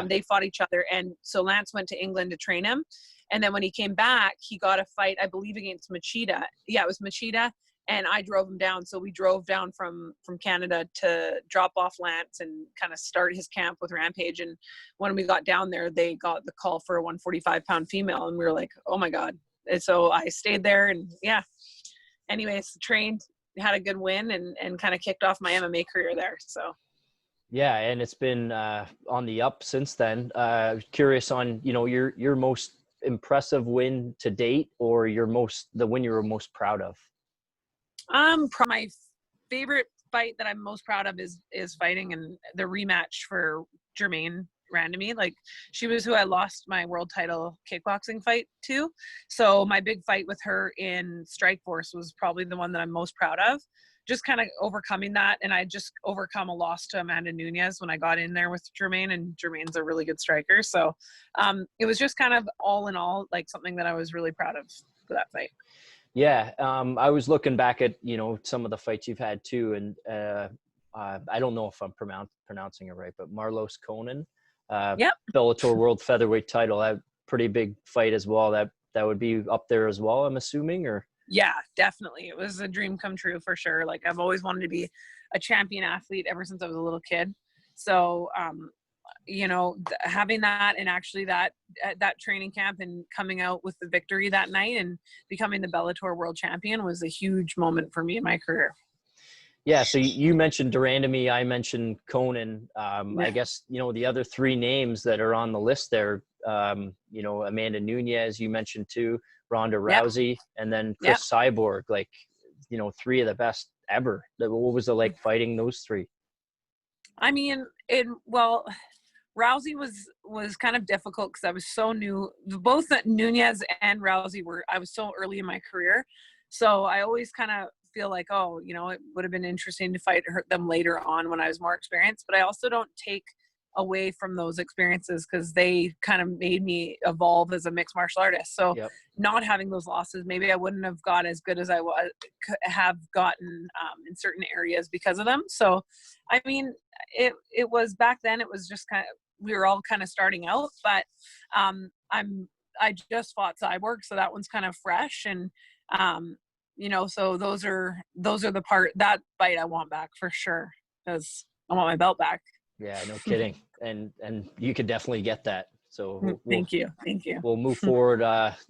They fought each other. And so Lance went to England to train him. And then when he came back, he got a fight, I believe, against Machida. Yeah, it was Machida. And I drove him down. So we drove down from Canada to drop off Lance and kind of start his camp with Rampage. And when we got down there, they got the call for a 145-pound female. And we were like, oh my God. And so I stayed there and anyways, trained, had a good win and kind of kicked off my MMA career there. So. Yeah. And it's been on the up since then. Curious on, your most impressive win to date, or the win you were most proud of? My favorite fight that I'm most proud of is fighting and the rematch for Jermaine Randamie. Like, she was who I lost my world title kickboxing fight to. So my big fight with her in Strikeforce was probably the one that I'm most proud of. Just kind of overcoming that. And I just overcome a loss to Amanda Nunez when I got in there with Jermaine, and Jermaine's a really good striker. So it was just kind of all in all, like, something that I was really proud of for that fight. Yeah. I was looking back at, some of the fights you've had too. And I don't know if I'm pronouncing it right, but Marlos Conan, Bellator World Featherweight title, a pretty big fight as well. That would be up there as well, I'm assuming, or? Yeah, definitely. It was a dream come true for sure. Like, I've always wanted to be a champion athlete ever since I was a little kid. So, having that and actually that training camp and coming out with the victory that night and becoming the Bellator world champion was a huge moment for me in my career. Yeah. So you mentioned Durandamy, I mentioned Conan. I guess, the other three names that are on the list there, Amanda Nunez, you mentioned too, Ronda Rousey, and then Chris Cyborg, like, three of the best ever. What was it like fighting those three? I mean, Rousey was kind of difficult because I was so new. Both Nunez and Rousey I was so early in my career. So I always kind of feel like, it would have been interesting to fight them later on when I was more experienced. But I also don't take away from those experiences because they kind of made me evolve as a mixed martial artist. So not having those losses, maybe I wouldn't have got as good as I have gotten in certain areas because of them. So, I mean, it was back then, it was just kind of, we were all kind of starting out, but I just fought Cyborg. So that one's kind of fresh. And, so those are that fight I want back for sure, because I want my belt back. Yeah, no kidding. And you could definitely get that. So thank you. We'll move forward,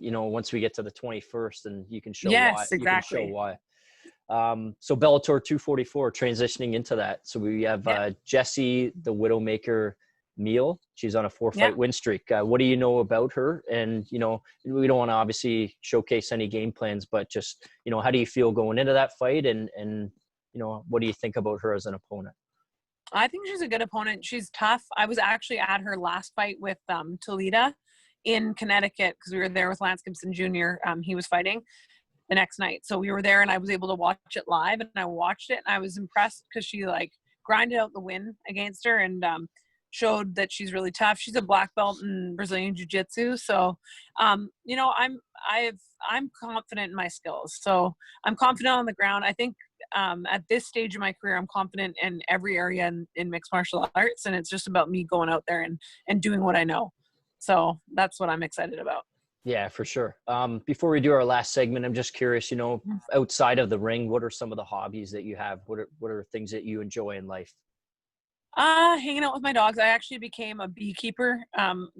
once we get to the 21st, and you can show why. Exactly. You can show why. So Bellator 244, transitioning into that. So we have Jessie, the Widowmaker Meal. She's on a 4-fight win streak. What do you know about her? And, we don't want to obviously showcase any game plans, but just, how do you feel going into that fight? And what do you think about her as an opponent? I think she's a good opponent. She's tough. I was actually at her last fight with Toledo in Connecticut because we were there with Lance Gibson Jr. He was fighting the next night. So we were there and I was able to watch it live, and I watched it and I was impressed because she grinded out the win against her and showed that she's really tough. She's a black belt in Brazilian Jiu-Jitsu. So, I'm confident in my skills. So I'm confident on the ground. I think at this stage of my career, I'm confident in every area in mixed martial arts, and it's just about me going out there and doing what I know. So that's what I'm excited about. Yeah, for sure. Before we do our last segment, I'm just curious, outside of the ring, what are some of the hobbies that you have? What are things that you enjoy in life? Hanging out with my dogs. I actually became a beekeeper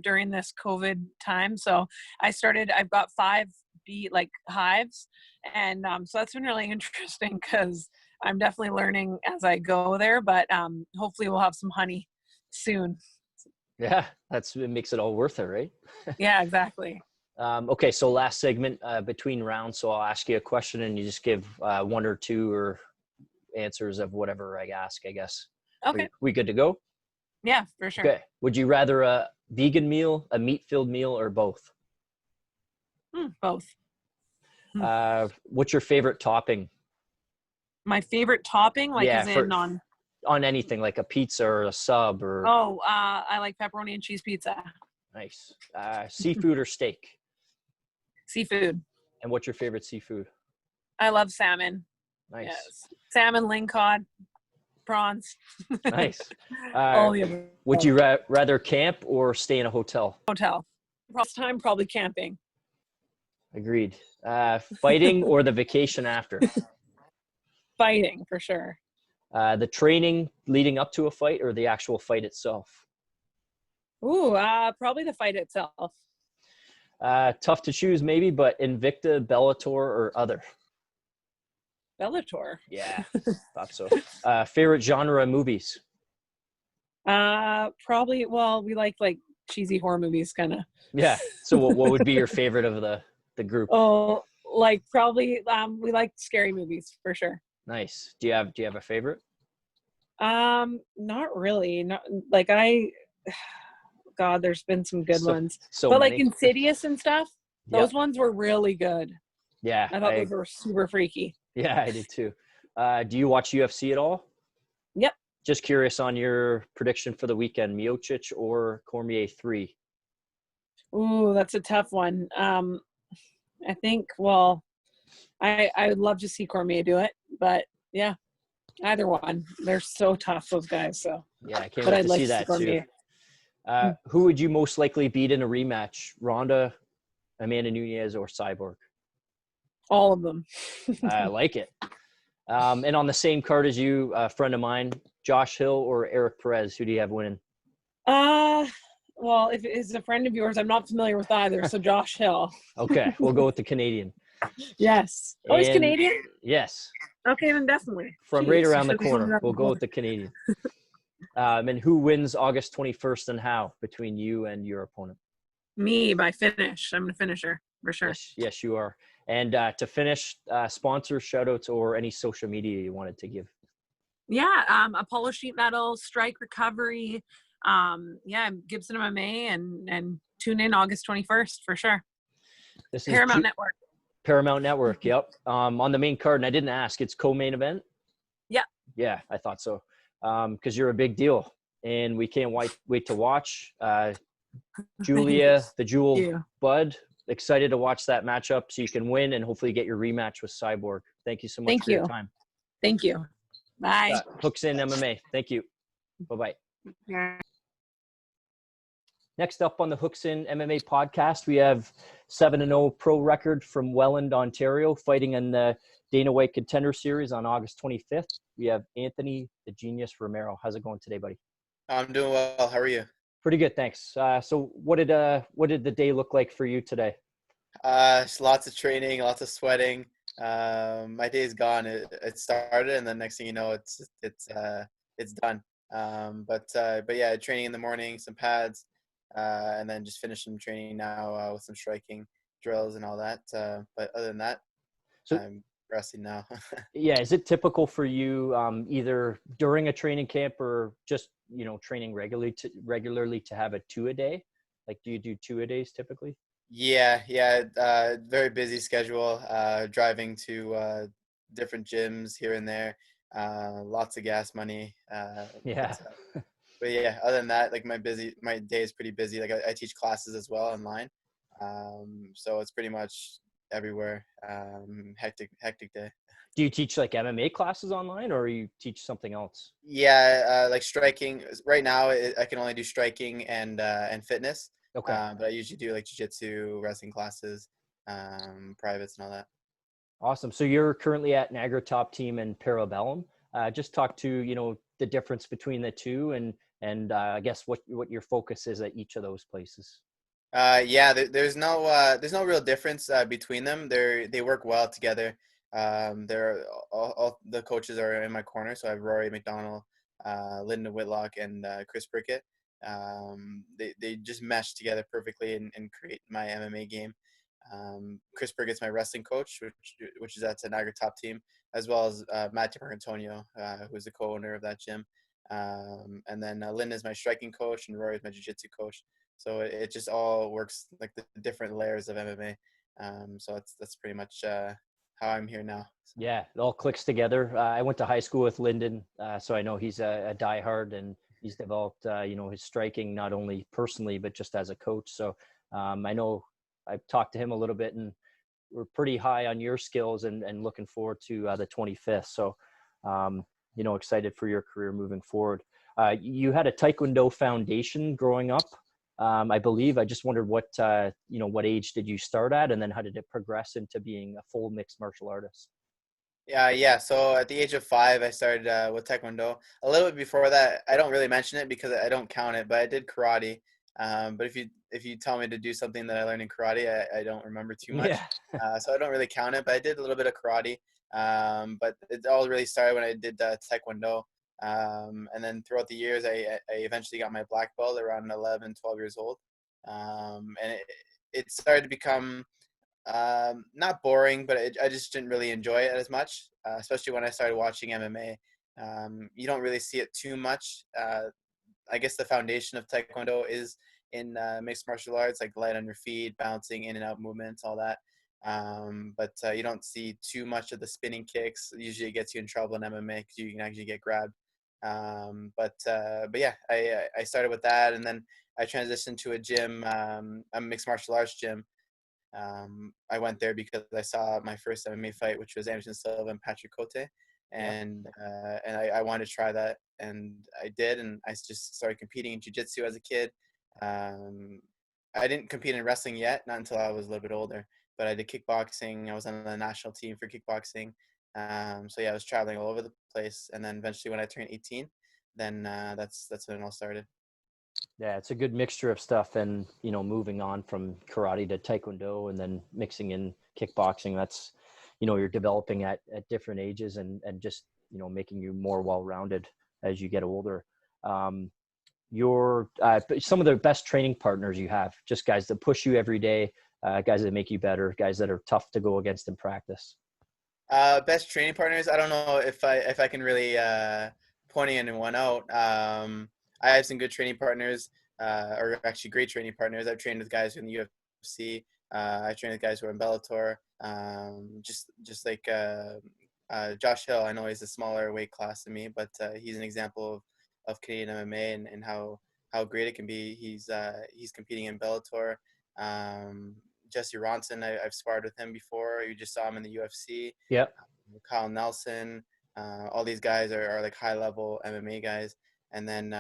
during this COVID time. So I've got 5 bee hives. And so that's been really interesting because I'm definitely learning as I go there, but hopefully we'll have some honey soon. Yeah, it makes it all worth it, right? Yeah, exactly. Okay, so last segment between rounds. So I'll ask you a question and you just give 1 or 2 or answers of whatever I ask, I guess. Okay. We good to go? Yeah, for sure. Okay. Would you rather a vegan meal, a meat-filled meal, or both? Both. What's your favorite topping? My favorite topping, on anything, like a pizza or a sub or. Oh, I like pepperoni and cheese pizza. Nice. Seafood or steak? Seafood. And what's your favorite seafood? I love salmon. Nice. Yes. Salmon, lingcod, prawns. Nice. All the above. Would you rather camp or stay in a hotel? Hotel. This time, probably camping. Agreed. Fighting or the vacation after? Fighting, for sure. The training leading up to a fight or the actual fight itself? Ooh, probably the fight itself. Tough to choose maybe, but Invicta, Bellator, or other? Bellator. Yeah, thought so. Favorite genre of movies? Probably, well, we like cheesy horror movies, kind of. Yeah. So what would be your favorite of the group? Oh, like probably we like scary movies for sure. Nice. Do you have a favorite? Not really. Not like God, there's been some good ones. So but many. like Insidious and stuff, those ones were really good. Yeah. I thought those were super freaky. Yeah, I did too. Do you watch UFC at all? Yep. Just curious on your prediction for the weekend, Miocic or Cormier 3? Ooh, that's a tough one. I think, well, I would love to see Cormier do it, but yeah, either one. They're so tough, those guys. So yeah, I can't wait to see that too. Who would you most likely beat in a rematch? Ronda, Amanda Nunes, or Cyborg? All of them. I like it. And on the same card as you, a friend of mine, Josh Hill or Eric Perez, who do you have winning? Well, if it's a friend of yours, I'm not familiar with either. So Josh Hill. Okay, we'll go with the Canadian. Yes. Oh, he's Canadian? Yes. Okay, then definitely. From right around the corner. We'll go with the Canadian. And who wins August 21st and how between you and your opponent? Me, by finish. I'm a finisher, for sure. Yes, you are. And to finish, sponsor shout-outs or any social media you wanted to give. Yeah, Apollo Sheet Metal, Strike Recovery, Gibson MMA, and tune in August 21st for sure. This is Paramount Network. Paramount Network, yep. On the main card, and I didn't ask, it's co-main event? Yeah. Yeah, I thought so. Because you're a big deal, and we can't wait to watch. Julia, the Jewel Bud, excited to watch that matchup so you can win and hopefully get your rematch with Cyborg. Thank you so much for your time. Thank you. Bye. Hooks in MMA. Thank you. Bye-bye. Yeah. Next up on the Hooks in MMA podcast, we have 7-0 pro record from Welland, Ontario, fighting in the Dana White Contender Series on August 25th. We have Anthony the Genius Romero. How's it going today, buddy? I'm doing well. How are you? Pretty good, thanks. So what did the day look like for you today? Lots of training, lots of sweating. My day's gone. It started, and then next thing you know, it's done. But yeah, training in the morning, some pads, and then just finished some training now with some striking drills and all that. But other than that, I'm resting now. Yeah, is it typical for you either during a training camp or just training regularly to have a 2-a-day? Like, do you do 2-a-days typically? Yeah. Very busy schedule. Driving to different gyms here and there. Lots of gas money. Yeah. But yeah, other than that, like my day is pretty busy. Like I teach classes as well online. So it's pretty much everywhere. Hectic day. Do you teach like MMA classes online or you teach something else? Yeah, like striking. Right now, I can only do striking and fitness. Okay. But I usually do like jiu-jitsu, wrestling classes, privates and all that. Awesome. So you're currently at Niagara Top Team and Parabellum. Just talk to, the difference between the two and I guess what your focus is at each of those places. Yeah, there's no real difference between them. They work well together. They're all the coaches are in my corner. So I have Rory McDonald, Lyndon Whitlock, and Chris Prickett. They just mesh together perfectly and create my MMA game. Chris Prickett's my wrestling coach, which is at the Niagara Top Team, as well as Matt DiMarcantonio, who's the co-owner of that gym. And then Lyndon is my striking coach, and Rory is my jiu-jitsu coach. So it just all works like the different layers of MMA. So that's pretty much how I'm here now. Yeah, it all clicks together. I went to high school with Lyndon, so I know he's a diehard, and he's developed, his striking not only personally but just as a coach. So I know I've talked to him a little bit, and pretty high on your skills and looking forward to the 25th. So, excited for your career moving forward. You had a Taekwondo foundation growing up, I believe. I just wondered what age did you start at, and then how did it progress into being a full mixed martial artist? Yeah. So at the age of 5, I started with Taekwondo. A little bit before that, I don't really mention it because I don't count it, but I did karate. But if you tell me to do something that I learned in karate, I don't remember too much. Yeah. So I don't really count it, but I did a little bit of karate. But it all really started when I did Taekwondo. And then throughout the years, I eventually got my black belt around 11, 12 years old. And it started to become not boring, but I just didn't really enjoy it as much, especially when I started watching MMA. You don't really see it too much. I guess the foundation of Taekwondo is in mixed martial arts, like light on your feet, bouncing in and out movements, all that. But you don't see too much of the spinning kicks. Usually it gets you in trouble in MMA because you can actually get grabbed. But yeah, I started with that, and then I transitioned to a gym, a mixed martial arts gym. I went there because I saw my first MMA fight, which was Anderson Silva and Patrick Cote, and I wanted to try that, and I did, and I just started competing in jiu-jitsu as a kid. I didn't compete in wrestling yet, not until I was a little bit older, but I did kickboxing. I was on the national team for kickboxing. So yeah, I was traveling all over the place, and then eventually when I turned 18, then that's when it all started. Yeah, it's a good mixture of stuff, and moving on from karate to taekwondo and then mixing in kickboxing, that's you're developing at different ages and just making you more well-rounded as you get older. Your some of the best training partners you have, just guys that push you every day, guys that make you better, guys that are tough to go against in practice. Best training partners, I don't know if I can really point anyone out. I have some good training partners, or actually great training partners. I've trained with guys who are in the UFC. I trained with guys who are in Bellator. Just like Josh Hill, I know he's a smaller weight class than me, but he's an example of Canadian MMA and how great it can be. He's competing in Bellator. Jesse Ronson, I've sparred with him before. You just saw him in the UFC. Yep. Kyle Nelson, all these guys are like high level MMA guys. And then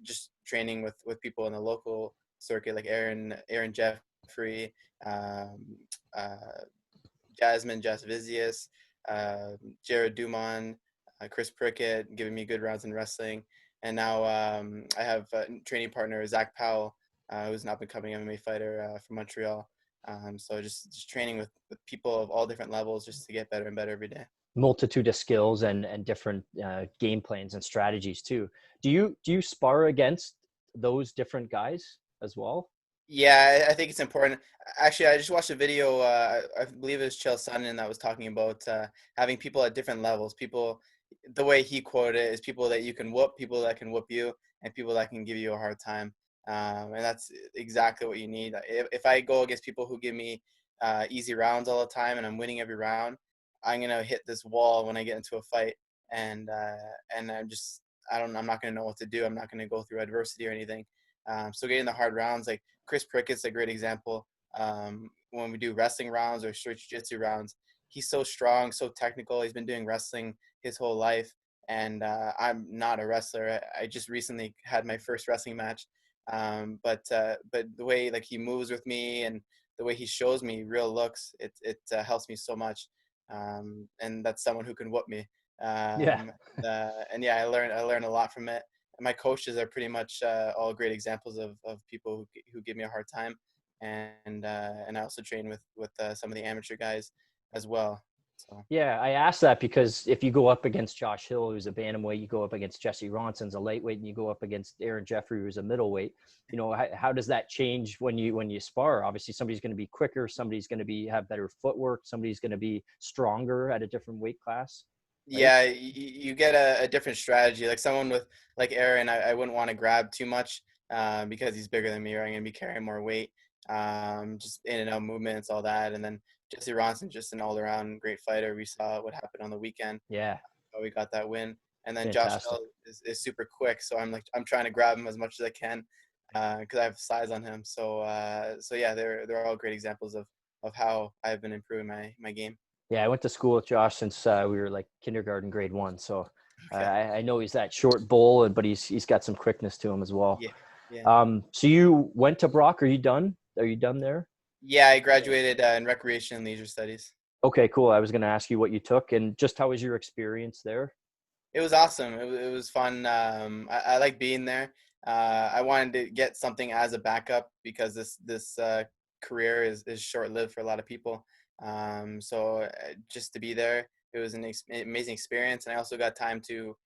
just training with people in the local circuit, like Aaron Jeffrey, Jasmine Jasvizius, Jared Dumont, Chris Prickett, giving me good rounds in wrestling. And now I have a training partner, Zach Powell, who's an up-and-coming MMA fighter from Montreal. So just training with people of all different levels just to get better and better every day. Multitude of skills and different game plans and strategies too. Do you spar against those different guys as well? Yeah, I think it's important. Actually, I just watched a video. I believe it was Chael Sonnen that was talking about having people at different levels. People, the way he quoted it is people that you can whoop, people that can whoop you, and people that can give you a hard time. And that's exactly what you need. If I go against people who give me easy rounds all the time and I'm winning every round, I'm gonna hit this wall when I get into a fight, and I'm not gonna know what to do. I'm not gonna go through adversity or anything. So getting the hard rounds, like Chris Prickett's a great example. When we do wrestling rounds or straight jiu-jitsu rounds, he's so strong, so technical. He's been doing wrestling his whole life, and I'm not a wrestler. I just recently had my first wrestling match, but the way like he moves with me and the way he shows me real looks, it helps me so much. And that's someone who can whoop me. And yeah, I learned a lot from it. My coaches are pretty much all great examples of people who give me a hard time, and I also train with some of the amateur guys as well. So. Yeah, I asked that because if you go up against Josh Hill, who's a bantamweight, you go up against Jesse Ronson's a lightweight, and you go up against Aaron Jeffrey, who's a middleweight. How does that change when you spar? Obviously, somebody's going to be quicker, somebody's going to have better footwork, somebody's going to be stronger at a different weight class. Right? Yeah, you get a different strategy. Like someone with like Aaron, I wouldn't want to grab too much because he's bigger than me, or I'm going to be carrying more weight. Just in and out movements, all that. And then Jesse Ronson, just an all-around great fighter. We saw what happened on the weekend. Yeah, we got that win. And then fantastic. Josh Hill is super quick, so I'm trying to grab him as much as I can because I have size on him. So yeah, they're all great examples of of how I've been improving my game. Yeah, I went to school with Josh since we were like kindergarten, grade 1. So Okay. I know he's that short bull, but he's got some quickness to him as well. Yeah. So you went to Brock? Are you done? Are you done there? Yeah, I graduated in recreation and leisure studies. Okay, cool. I was going to ask you what you took, and just how was your experience there? It was awesome. It was fun. I like being there. I wanted to get something as a backup because this career is short lived for a lot of people. So just to be there, it was an amazing experience, and I also got time to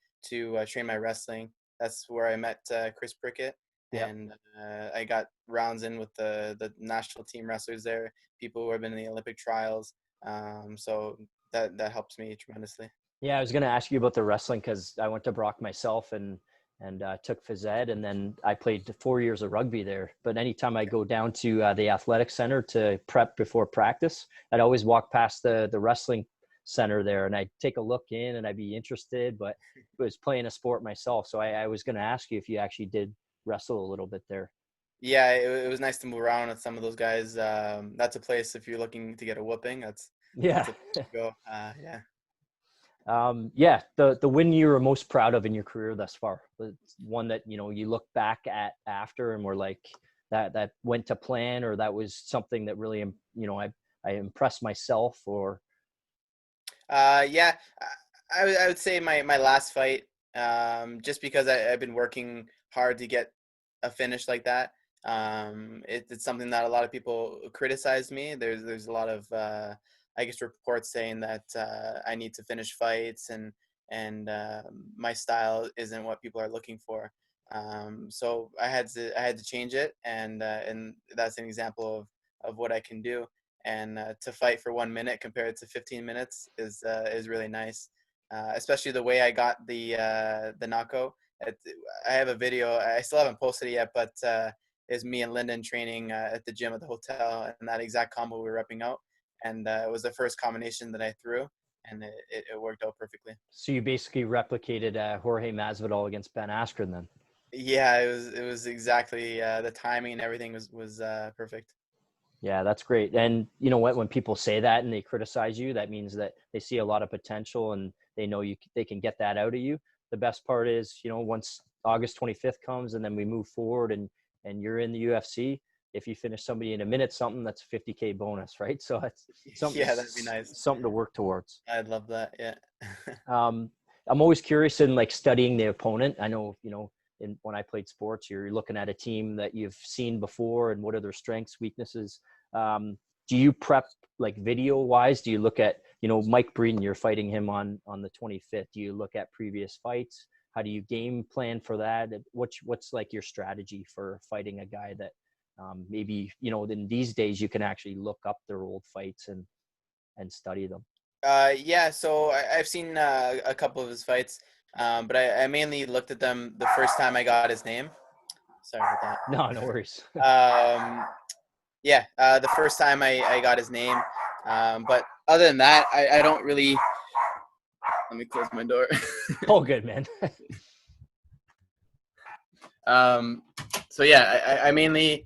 train my wrestling. That's where I met Chris Prickett, Yep. and I got rounds in with the national team wrestlers there, people who have been in the Olympic trials. So that helps me tremendously. Yeah, I was going to ask you about the wrestling because I went to Brock myself and took phys ed, and then I played 4 years of rugby there. But anytime I go down to the athletic center to prep before practice, I'd always walk past the wrestling center there, and I'd take a look in, and I'd be interested, but I was playing a sport myself. So I was going to ask you if you actually did wrestle a little bit there. Yeah, it was nice to move around with some of those guys. That's a place if you're looking to get a whooping. That's a place to go. Yeah. Yeah, the win you were most proud of in your career thus far, one that you look back at after and were like that went to plan, or that was something that really I impressed myself, or Yeah, I would say my last fight, just because I've been working hard to get a finish like that. It's something that a lot of people criticize me. There's a lot of I guess reports saying that I need to finish fights and my style isn't what people are looking for. So I had to change it, and that's an example of what I can do. And to fight for 1 minute compared to 15 minutes is really nice, especially the way I got the knockout. I have a video. I still haven't posted it yet, but it's me and Lyndon training at the gym at the hotel, and that exact combo we were repping out. And it was the first combination that I threw, and it worked out perfectly. So you basically replicated Jorge Masvidal against Ben Askren then? Yeah, it was exactly the timing and everything was perfect. Yeah, that's great. And you know what? When people say that and they criticize you, that means that they see a lot of potential and they know they can get that out of you. The best part is, once August 25th comes and then we move forward and you're in the UFC, if you finish somebody in a minute something, that's a $50K bonus, right? So that's something. Yeah, that'd be nice. Something to work towards. I'd love that. Yeah. I'm always curious in like studying the opponent. I know, when I played sports, you're looking at a team that you've seen before and what are their strengths, weaknesses. Do you prep like video wise? Do you look at, Mike Breeden, you're fighting him on the 25th. Do you look at previous fights? How do you game plan for that? What's like your strategy for fighting a guy that maybe, in these days you can actually look up their old fights and study them? Yeah, so I've seen a couple of his fights, but I mainly looked at them the first time I got his name. Sorry about that. No worries. Yeah, the first time I got his name. But other than that, I don't really. Let me close my door. Oh, good, man. So yeah, I mainly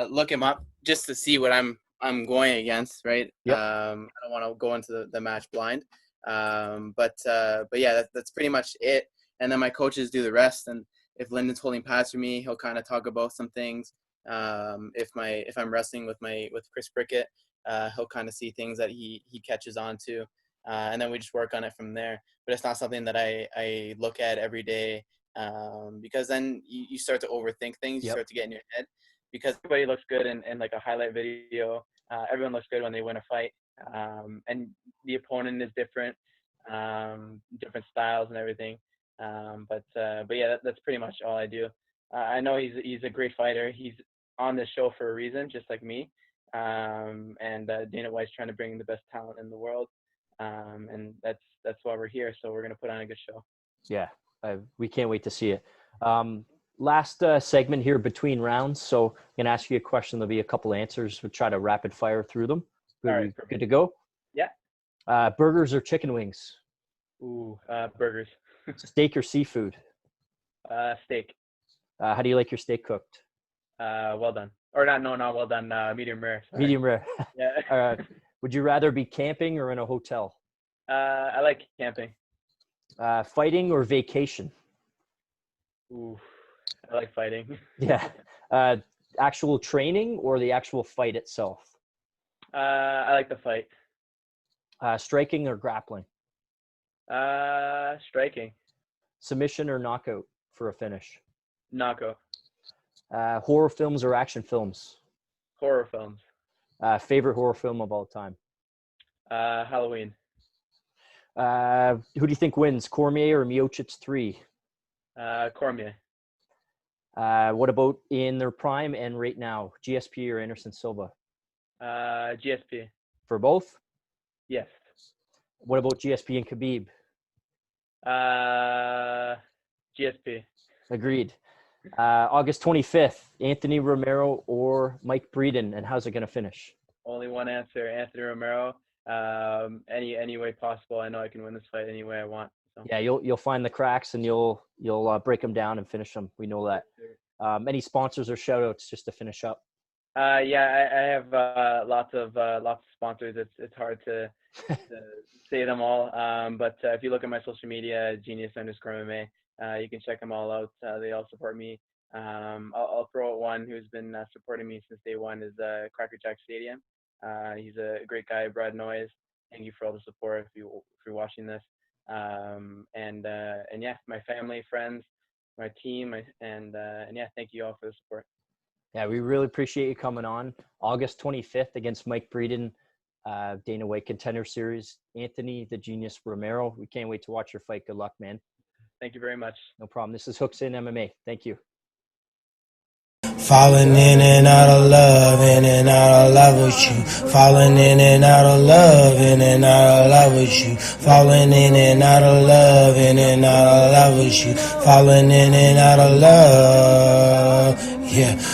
look him up just to see what I'm going against, right? Yep. I don't want to go into the match blind. But yeah, that's pretty much it. And then my coaches do the rest. And if Lyndon's holding pads for me, he'll kind of talk about some things. If I'm wrestling with Chris Prickett, he'll kind of see things that he catches on to. And then we just work on it from there. But it's not something that I look at every day, because then you start to overthink things. You start to get in your head, because everybody looks good in like a highlight video. Everyone looks good when they win a fight, and the opponent is different, different styles and everything. But yeah, that's pretty much all I do. I know he's a great fighter. He's on this show for a reason, just like me. And Dana White's trying to bring the best talent in the world. And that's why we're here. So we're going to put on a good show. Yeah, we can't wait to see it. Last segment here between rounds. So I'm going to ask you a question. There'll be a couple answers. We'll try to rapid fire through them. All right, good to go? Yeah. Burgers or chicken wings? Ooh, burgers. Steak or seafood? Steak. How do you like your steak cooked? Well done. Or not well done. Medium rare. Sorry. Medium rare. Yeah. Would you rather be camping or in a hotel? I like camping. Fighting or vacation? Ooh, I like fighting. Yeah. Actual training or the actual fight itself? I like the fight. Striking or grappling? Striking. Submission or knockout for a finish? Knockout. Horror films or action films? Horror films. Favorite horror film of all time? Halloween. Who do you think wins, Cormier or Miocic 3? Cormier. What about in their prime and right now, GSP or Anderson Silva? GSP. For both? Yes. What about GSP and Khabib? GSP. Agreed. August 25th, Anthony Romero or Mike Breeden, and how's it going to finish? Only one answer, Anthony Romero. Any way possible. I know I can win this fight any way I want. So. Yeah, you'll find the cracks and you'll break them down and finish them. We know that. Any sponsors or shout outs just to finish up? Yeah, I have lots of sponsors. It's hard to say them all. But if you look at my social media, Genius_MMA, you can check them all out. They all support me. I'll throw out one who's been supporting me since day one is Cracker Jack Stadium. He's a great guy, Brad Noyes. Thank you for all the support if you're watching this. And yeah, my family, friends, my team, and yeah, thank you all for the support. Yeah, we really appreciate you coming on. August 25th against Mike Breeden, Dana White Contender Series. Anthony the Genius Romero. We can't wait to watch your fight. Good luck, man. Thank you very much. No problem. This is Hooks in MMA. Thank you. Falling in and out of love, in and out of love with you. Falling in and out of love, in and out of love with you. Falling in and out of love, in and out of love with you. Falling in and out of love, yeah.